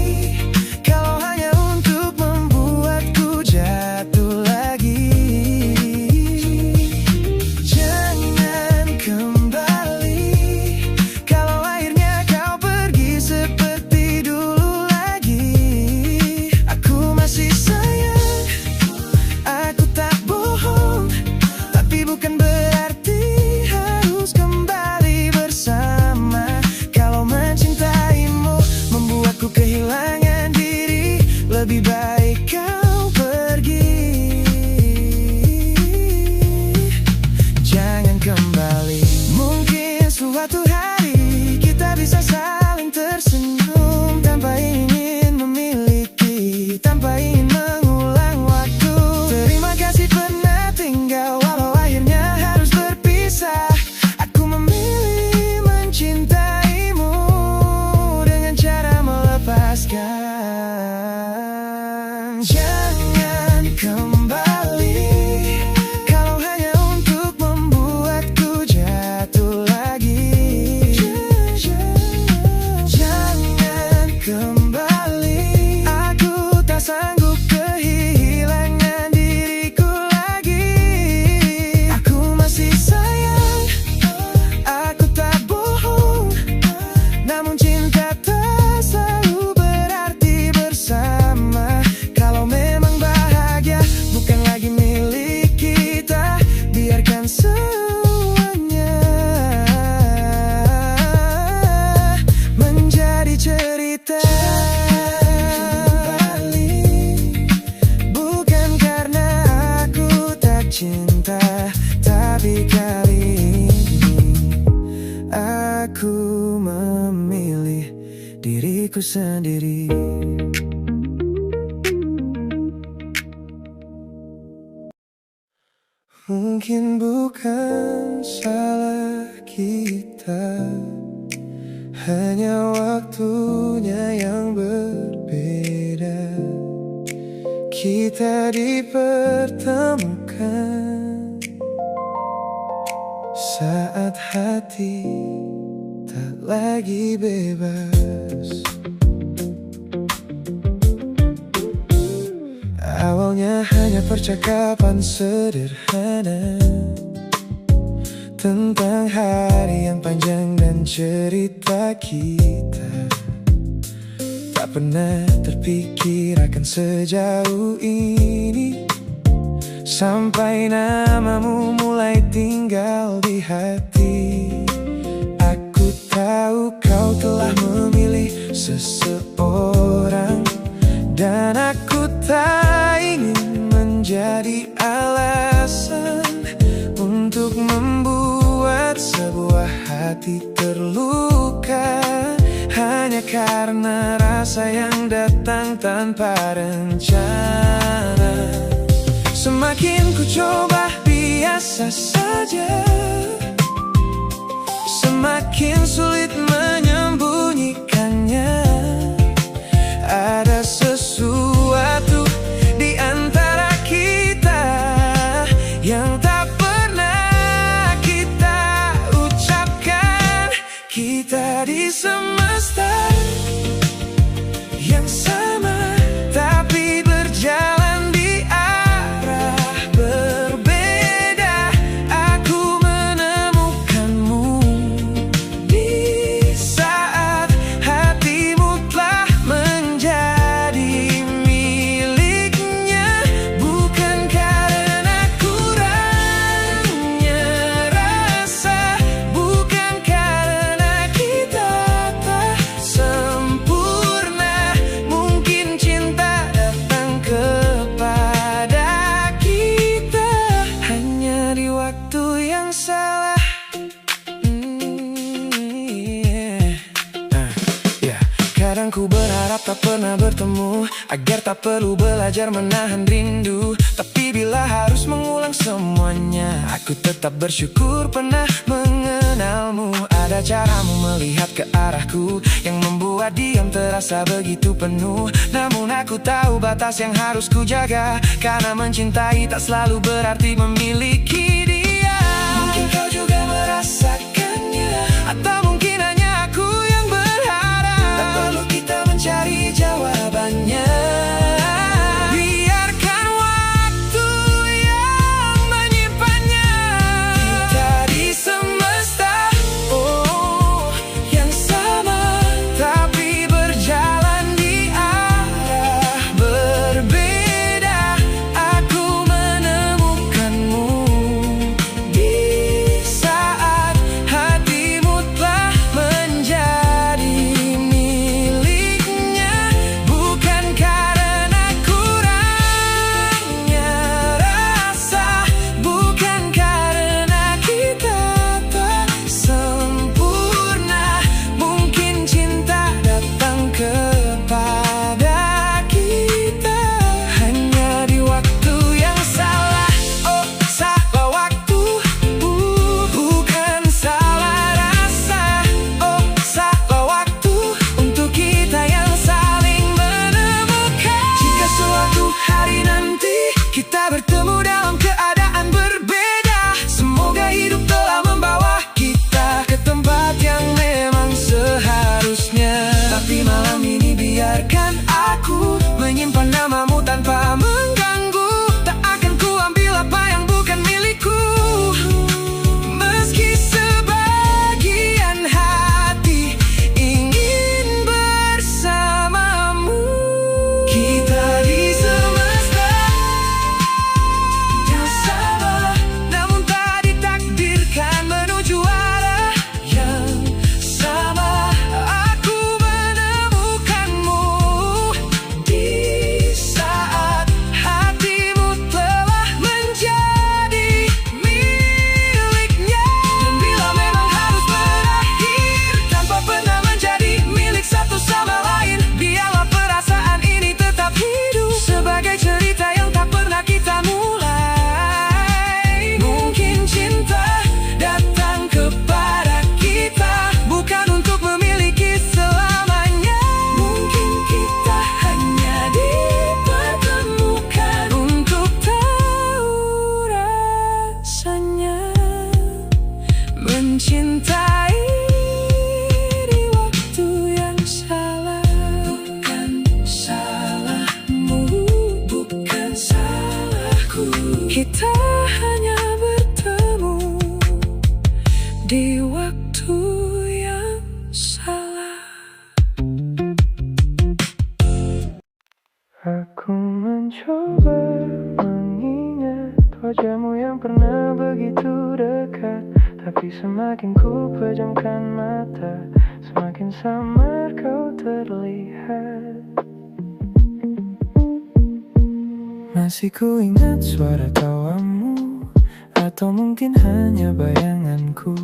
Kalau hanya untuk membuatku jatuh lagi, jangan kembali. Kalau akhirnya kau pergi seperti dulu lagi, aku masih sayang, aku tak bohong. Tapi bukan berarti harus kembali bersama. Kalau mencintaimu membuatku kehilangan diri, lebih baik kau pergi. Jangan kembali. Mungkin suatu hari kita bisa saling tersenyum, tanpa ingin memiliki, tanpa ingin mengulang waktu. Terima kasih pernah tinggal, walau akhirnya harus berpisah. Aku memilih mencintaimu dengan cara melepaskan. Jangan kembali. Kalau hanya untuk membuatku jatuh lagi, jangan kembali. Aku tak sanggup kehilangan diriku lagi. Aku masih sayang, aku tak bohong. Namun cinta tak selalu berarti bersama. Kalau memang bahagia bukan lagi milik kita, biarkan semuanya menjadi cerita. Bukan karena aku tak cinta, tapi kali ini aku memilih diriku sendiri. Mungkin bukan salah kita, hanya waktunya yang berbeda. Kita dipertemukan saat hati tak lagi bebas. Awalnya hanya percakapan sederhana tentang hari yang panjang dan cerita kita. Tak pernah terpikir akan sejauh ini, sampai namamu mulai tinggal di hati. Aku tahu kau telah memilih seseorang, dan aku tak ingin menjadi alasan untuk membuat sebuah hati terluka, hanya karena rasa yang datang tanpa rencana. Semakin ku coba biasa saja, semakin sulit menyembunyikannya. Ada sesuatu di antara kita yang tak pernah kita ucapkan. Kita di semesta yang sama, tapi berjalan di arah berbeda. Aku menemukanmu di saat hatimu pernah bertemu, agar tak perlu belajar menahan rindu. Tapi bila harus mengulang semuanya, aku tetap bersyukur pernah mengenalmu. Ada caramu melihat ke arahku yang membuat diam terasa begitu penuh. Namun aku tahu batas yang harus ku jaga, karena mencintai tak selalu berarti memiliki dia. Mungkin kau juga merasakannya, atau mungkin hanya aku yang berharap. Tak perlu kita mencari jawabannya, biarkan waktu yang menyimpannya. Kita di semesta yang sama, tapi berjalan di arah berbeda. Aku menemukanmu di saat hatimu telah menjadi miliknya. Bukan karena kurangnya rasa, bukan karena kita tak sempurna. Mungkin cinta datang kepada kita hanya di waktu yang salah. Oh, salah waktu, bukan salah rasa. Oh, salah waktu untuk kita yang saling menemukan. Jika suatu hari nanti kita bertemu dalam keadaan berbeda, semoga hidup telah membawa kita ke tempat yang memang seharusnya. Tapi malam ini biarkan aku menyimpan namamu tanpa mengganggu. Tak akan ku ambil apa yang bukan milikku, meski sebagian hati ingin bersamamu. Kita di semesta yang sama, namun tak ditakdirkan menuju arah yang sama. Aku menemukanmu di saat hatimu telah menjadi miliknya. Dan bila memang harus berakhir tanpa pernah menjadi milik satu sama lain, biarlah perasaan ini tetap hidup sebagai cerita yang tak pernah kita mulai. Mungkin cinta datang kepada kita bukan untuk memiliki selamanya. Mungkin kita hanya dipertemukan untuk tahu rasanya mencintai di waktu yang salah. Bukan salahmu, bukan salahku. Kita hanya bertemu di waktu yang salah. Aku mencoba mengingat wajahmu yang pernah begitu dekat, tapi semakin ku pejamkan mata, semakin samar kau terlihat. Masih ku ingat suara tawamu, atau mungkin hanya bayanganku.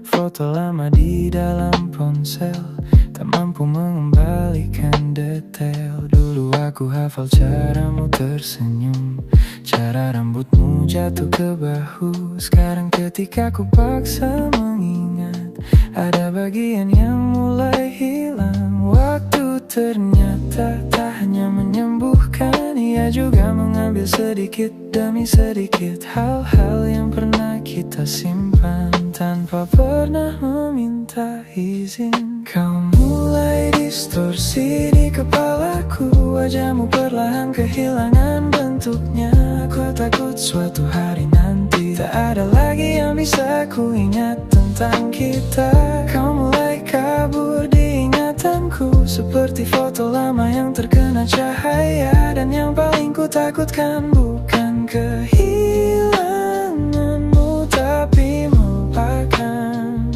Foto lama di dalam ponsel, tak mampu mengembalikan detail. Dulu aku hafal caramu tersenyum, cara rambutmu jatuh ke bahu. Sekarang ketika ku paksa mengingat, ada bagian yang mulai hilang. Waktu ternyata tak hanya menyembuhkan, ia juga mengambil sedikit demi sedikit hal-hal yang pernah kita simpan tanpa pernah meminta izin. Kau mulai distorsi di kepalaku, wajahmu perlahan kehilangan bentuknya. Aku takut suatu hari nanti tak ada lagi yang bisa ku ingat tentang kita. Kau mulai kabur di ingatanku, seperti foto lama yang terkena cahaya. Dan yang paling ku takutkan bukan kehilanganmu, tapi melupakan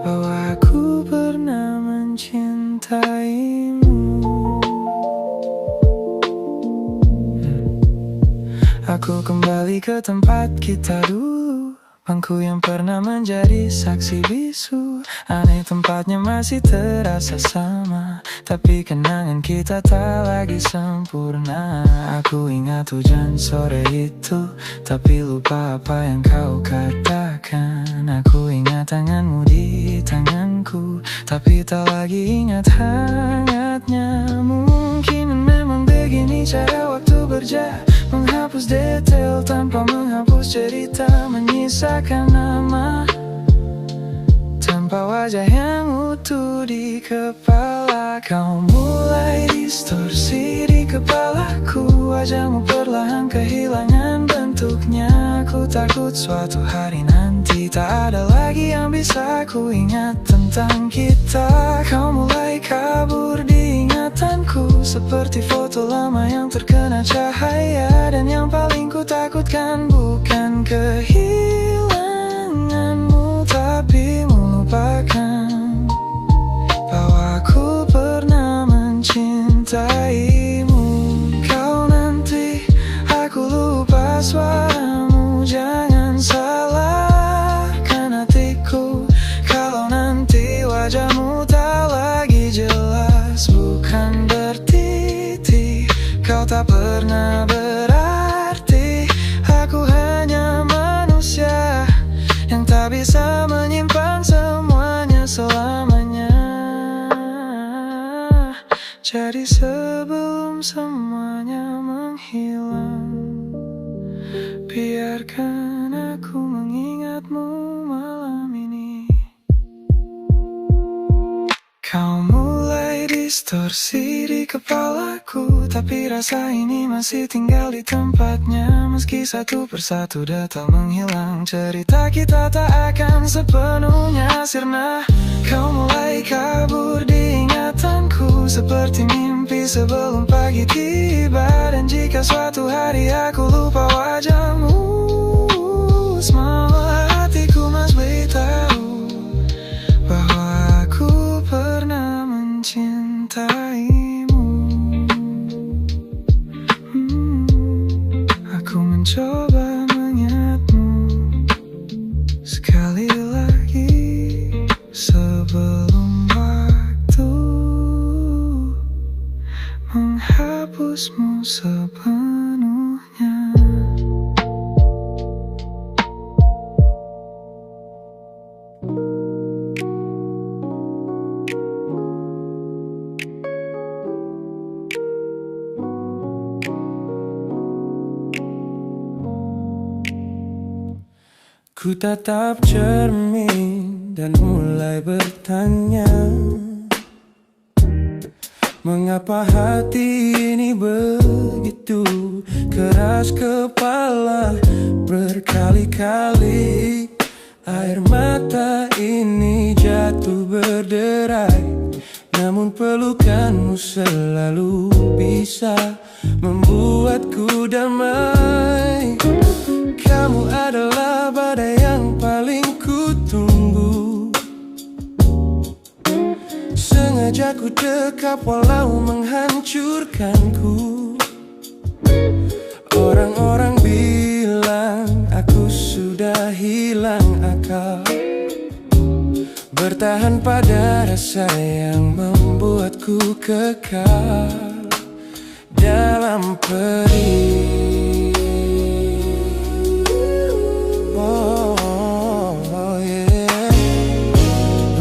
bahwa aku pernah mencintaimu. Aku kembali ke tempat kita dulu, Bangku yang pernah menjadi saksi bisu, aneh tempatnya masih terasa sama, tapi kenangan kita tak lagi sempurna. Aku ingat hujan sore itu, tapi lupa apa yang kau katakan. Aku ingat tanganmu di tanganku, tapi tak lagi ingat hangatnya. Mungkin memang begini cara waktu berjalan, menghapus detail tanpa menghapus cerita, menyisakan nama tanpa wajah yang utuh di kepala. Kau mulai distorsi di kepalaku, wajahmu perlahan kehilangan bentuknya. Aku takut suatu hari nanti tak ada lagi yang bisa ku ingat tentang kita. Kau mulai kabur di ingatanku, seperti foto lama yang terkena cahaya. Dan yang paling ku takutkan bukan kehilanganmu, tapi melupakan bahwa aku pernah mencintaimu. Kau nanti, aku lupa suaramu, jangan salahkan hatiku kalau nanti wajahmu tak lagi jelas. Bukan berarti kau tak pernah berarti. Aku hanya manusia yang tak bisa menyimpan semuanya selamanya. Jadi sebelum semuanya menghilang, biarkan aku mengingatmu malam ini. Kau mulai distorsi di kepalaku, tapi rasa ini masih tinggal di tempatnya. Meski satu persatu datang menghilang, cerita kita tak akan sepenuhnya sirna. Kau mulai kabur di ingatanku, seperti mimpi sebelum pagi tiba. Dan jika suatu hari aku lupa wajahmu, semua hatiku masih tahu bahwa aku pernah mencintaimu. Aku mencoba mengingatmu sekali lagi sebelum waktu menghapusmu sepenuhnya. Ku tatap cermin dan mulai bertanya, mengapa hati ini begitu keras kepala. Berkali-kali air mata ini jatuh berderai, namun pelukanmu selalu bisa membuatku damai. Kamu adalah badai yang paling ku tunggu, sengaja ku dekap walau menghancurkanku. Orang-orang bilang aku sudah hilang akal, bertahan pada rasa yang membuatku kekal dalam perih.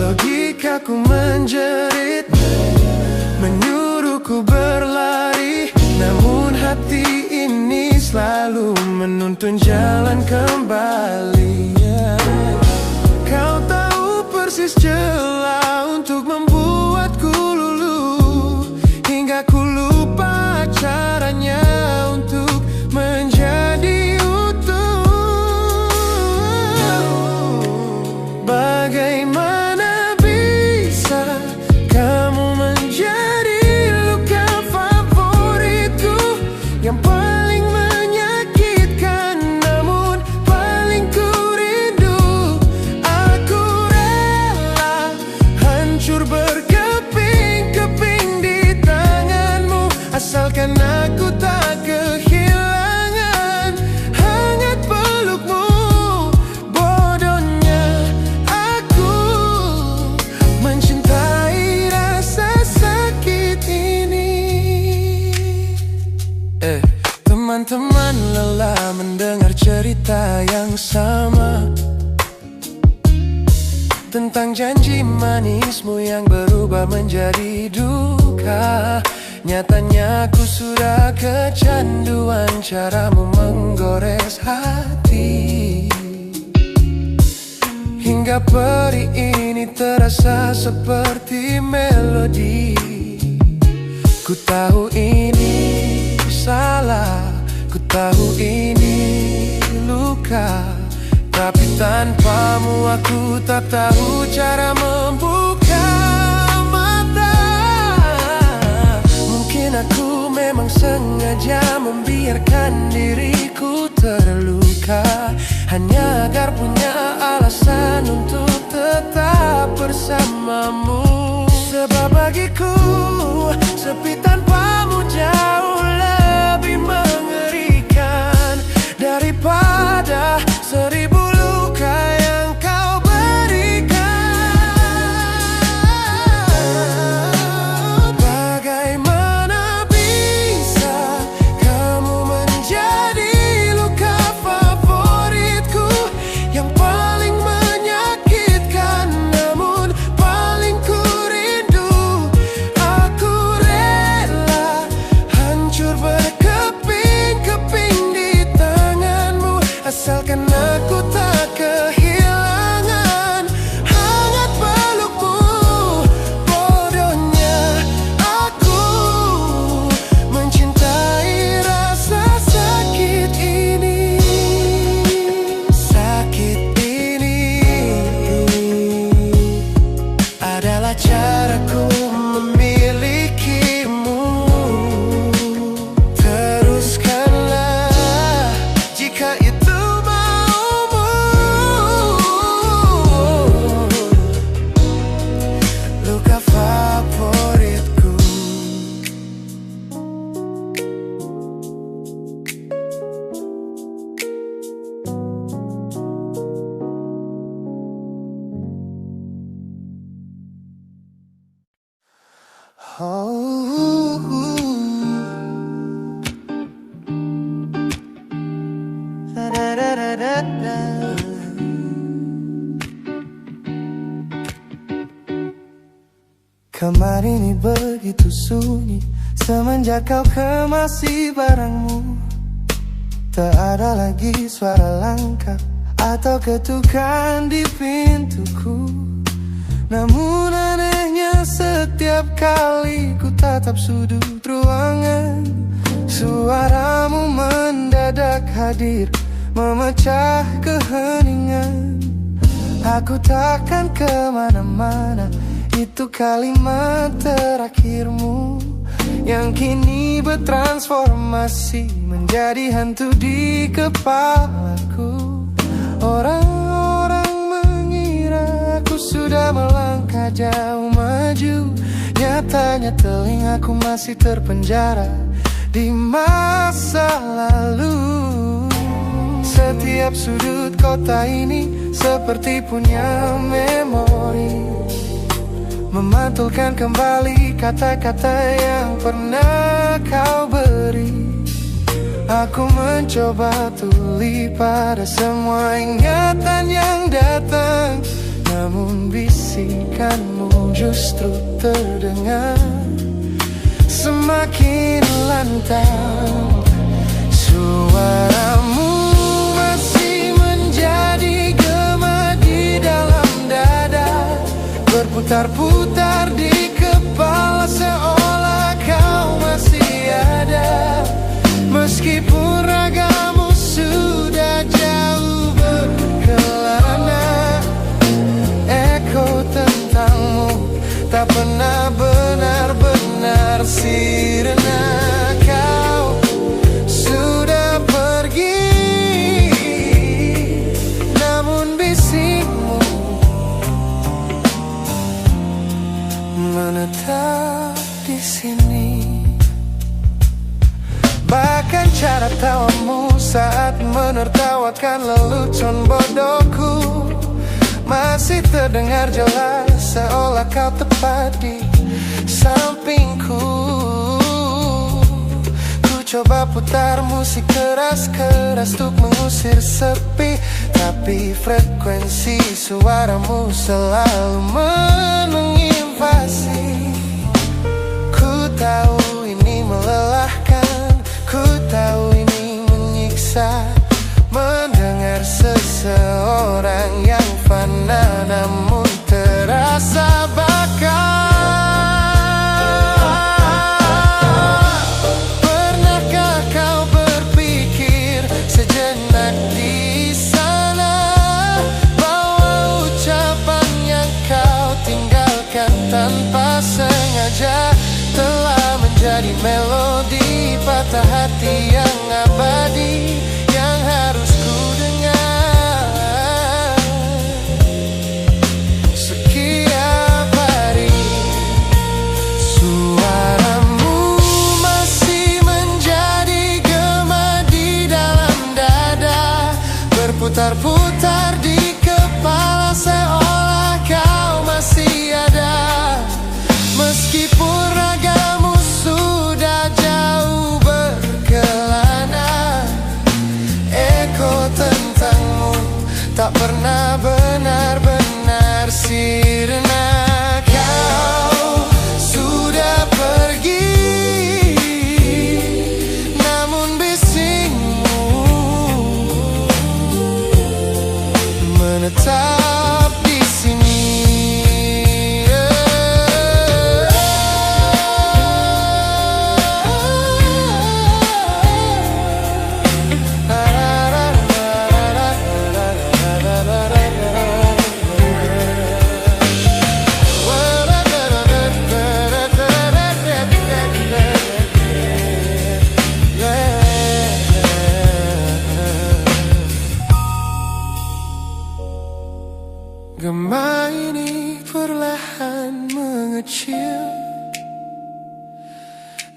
Logikaku menjerit, menyuruhku berlari, namun hati ini selalu menuntun jalan kembali. Kau tahu persis celah untuk membuatku luluh, hingga ku lupa caranya untuk menjadi utuh. Bagaimana bisa kamu menjadi luka favoritku, yang paling menyakitkan namun paling ku rindu. Aku rela hancur berkeping-keping di tanganmu, asalkan aku tak kehilangan hangat pelukmu. Teman-teman lelah mendengar cerita yang sama tentang janji manismu yang berubah menjadi duka. Nyatanya ku sudah kecanduan caramu menggores hati, hingga perih ini terasa seperti melodi. Ku tahu ini salah, ku tahu ini luka, tapi tanpamu aku tak tahu cara membuka mata. Mungkin aku memang sengaja membiarkan diriku terluka, hanya agar punya alasan untuk tetap bersamamu. Sebab bagiku sepi tanpamu jauh lebih mengerikan daripada 1000 luka yang kau berikan. Bagaimana bisa kamu menjadi luka favoritku yang paling menyakitkan, namun paling ku rindu. Aku rela hancur berkeping-keping di tanganmu, asalkan aku tak kehilangan hangat pelukmu. Bodohnya aku mencintai rasa sakit ini. Sakit ini adalah caraku memilikimu. Teruskanlah jika itu maumu. Luka favoritku. Kamar ini begitu sunyi semenjak kau kemasi barangmu. Tak ada lagi suara langkah atau ketukan di pintuku. Namun anehnya setiap kali ku tatap sudut ruangan, suaramu mendadak hadir memecah keheningan. Aku takkan kemana-mana, itu kalimat terakhirmu yang kini bertransformasi menjadi hantu di kepalaku. Orang-orang mengira aku sudah melangkah jauh maju, nyatanya telingaku masih terpenjara di masa lalu. Setiap sudut kota ini seperti punya memori, memantulkan kembali kata-kata yang pernah kau beri. Aku mencoba tuli pada semua ingatan yang datang, namun bisikanmu justru terdengar semakin lantang. Suaramu masih menjadi gema di dalam dada, berputar-putar di kepala seolah kau masih ada. Meskipun ragamu sudah jauh berkelana, eko tentangmu tak pernah benar-benar sirna. Kau sudah pergi, namun bisikmu menetap di sini. Bahkan cara tawamu saat menertawakan lelucon bodohku masih terdengar jelas, seolah kau tepat di sampingku. Ku coba putar musik keras-keras untuk mengusir sepi, tapi frekuensi suaramu selalu menginvasi. Ku tahu ini melelahkan, ku tahu ini menyiksa, mendengar seseorang yang fana namun terasa bakal. Pernahkah kau berpikir sejenak di sana bahwa ucapan yang kau tinggalkan tanpa sengaja telah menjadi melodi patah hati yang abadi yang harus ku dengar setiap hari. Suaramu masih menjadi gema di dalam dada, berputar-putar di kepala seolah kau masih ada. Meskipun ragamu sudah jauh berkelana, eko tentangmu tak pernah benar-benar sirna. Kau sudah pergi, namun bisingmu menetap di sini. Gema ini perlahan mengecil,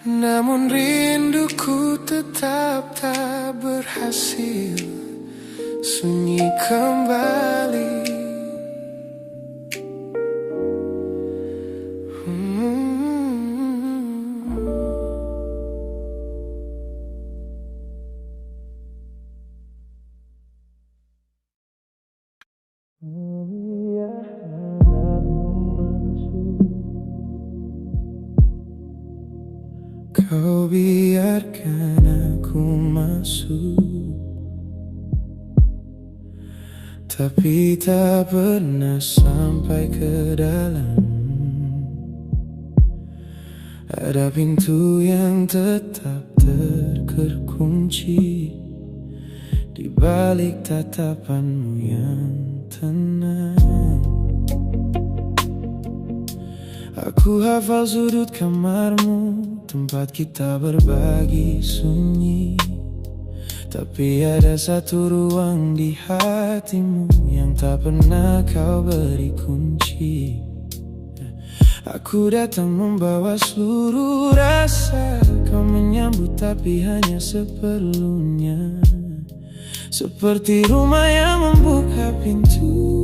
namun rinduku tetap tak berhasil sunyi kembali. Kau biarkan aku masuk, tapi tak pernah sampai ke dalam. Ada pintu yang tetap terkunci di balik tatapanmu yang tenang. Aku hafal sudut kamarmu, tempat kita berbagi sunyi. Tapi ada satu ruang di hatimu yang tak pernah kau beri kunci. Aku datang membawa seluruh rasa, kau menyambut tapi hanya seperlunya. Seperti rumah yang membuka pintu,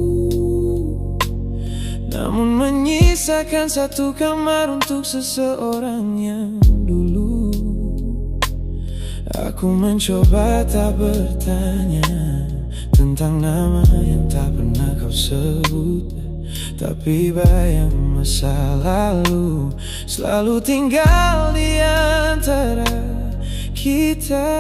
namun menyisakan satu kamar untuk seseorang yang dulu. Aku mencoba tak bertanya tentang nama yang tak pernah kau sebut, tapi bayang masa lalu selalu tinggal di antara kita.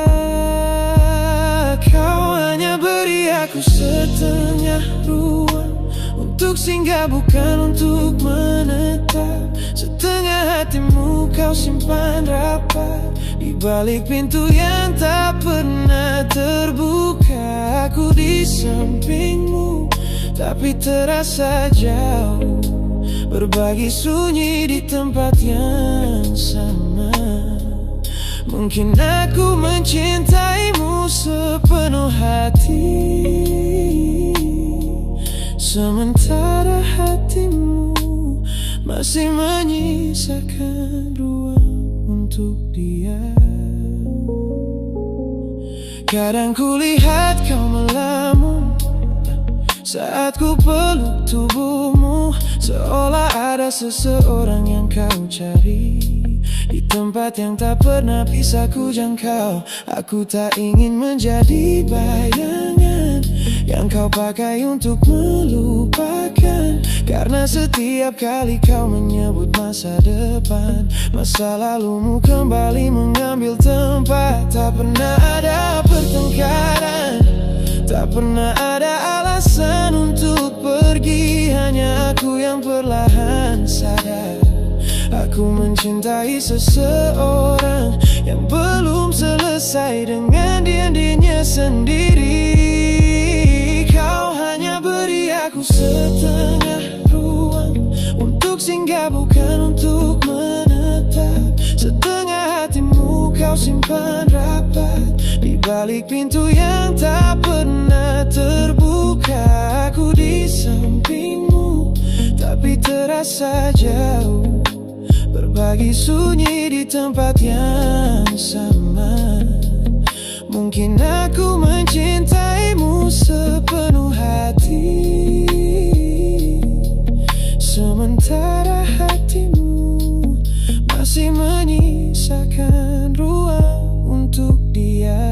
Kau hanya beri aku setengah ruang untuk singgah, bukan untuk menetap. Setengah hatimu kau simpan rapat di balik pintu yang tak pernah terbuka. Aku di sampingmu tapi terasa jauh, berbagi sunyi di tempat yang sama. Mungkin aku mencintaimu sepenuh hati, sementara hatimu masih menyisakan ruang untuk dia. Kadang kulihat kau melamun saat ku peluk tubuhmu, seolah ada seseorang yang kau cari di tempat yang tak pernah bisa ku jangkau. Aku tak ingin menjadi bayangan yang kau pakai untuk melupakan. Karena setiap kali kau menyebut masa depan, masa lalumu kembali mengambil tempat. Tak pernah ada pertengkaran, tak pernah ada alasan untuk pergi. Hanya aku yang perlahan sadar, aku mencintai seseorang yang belum selesai dengan dirinya sendiri. Kau hanya beri aku setengah ruang untuk singgah, bukan untuk menetap. Setengah hatimu kau simpan rapat di balik pintu yang tak pernah terbuka. Aku di sampingmu tapi terasa jauh, berbagi sunyi di tempat yang sama. Mungkin aku mencintaimu sepenuh hati, sementara hatimu masih menyisakan ruang untuk dia.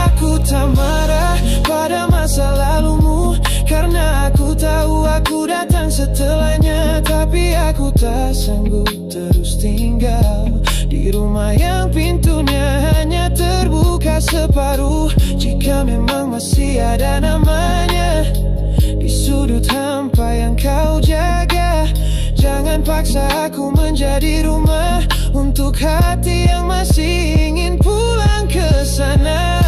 Aku tak marah pada masa lalumu, karena aku tahu aku datang setelahnya. Tapi aku tak sanggup terus tinggal di rumah yang pintunya hanya terbuka separuh. Jika memang masih ada namanya di sudut hampa yang kau jaga, jangan paksa aku menjadi rumah untuk hati yang masih ingin pulang ke sana.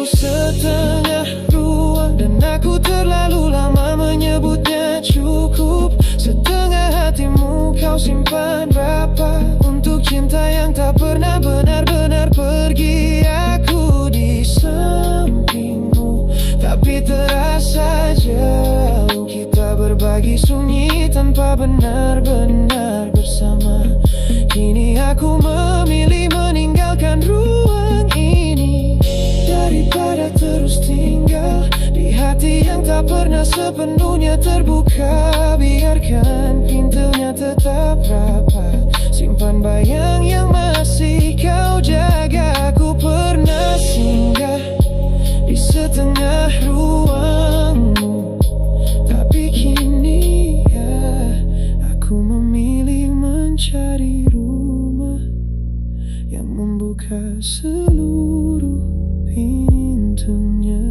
Setengah ruang dan aku terlalu lama menyebutnya cukup. Setengah hatimu kau simpan rapat untuk cinta yang tak pernah benar-benar pergi. Aku di sampingmu tapi terasa jauh, kita berbagi sunyi tanpa benar-benar bersama. Kini aku memilih meninggalkan ruang ini daripada terus tinggal di hati yang tak pernah sepenuhnya terbuka. Biarkan pintunya tetap rapat, simpan bayang yang masih kau jaga. Aku pernah singgah di setengah ruangmu, tapi kini ya aku memilih mencari rumah yang membuka seluruh pintunya.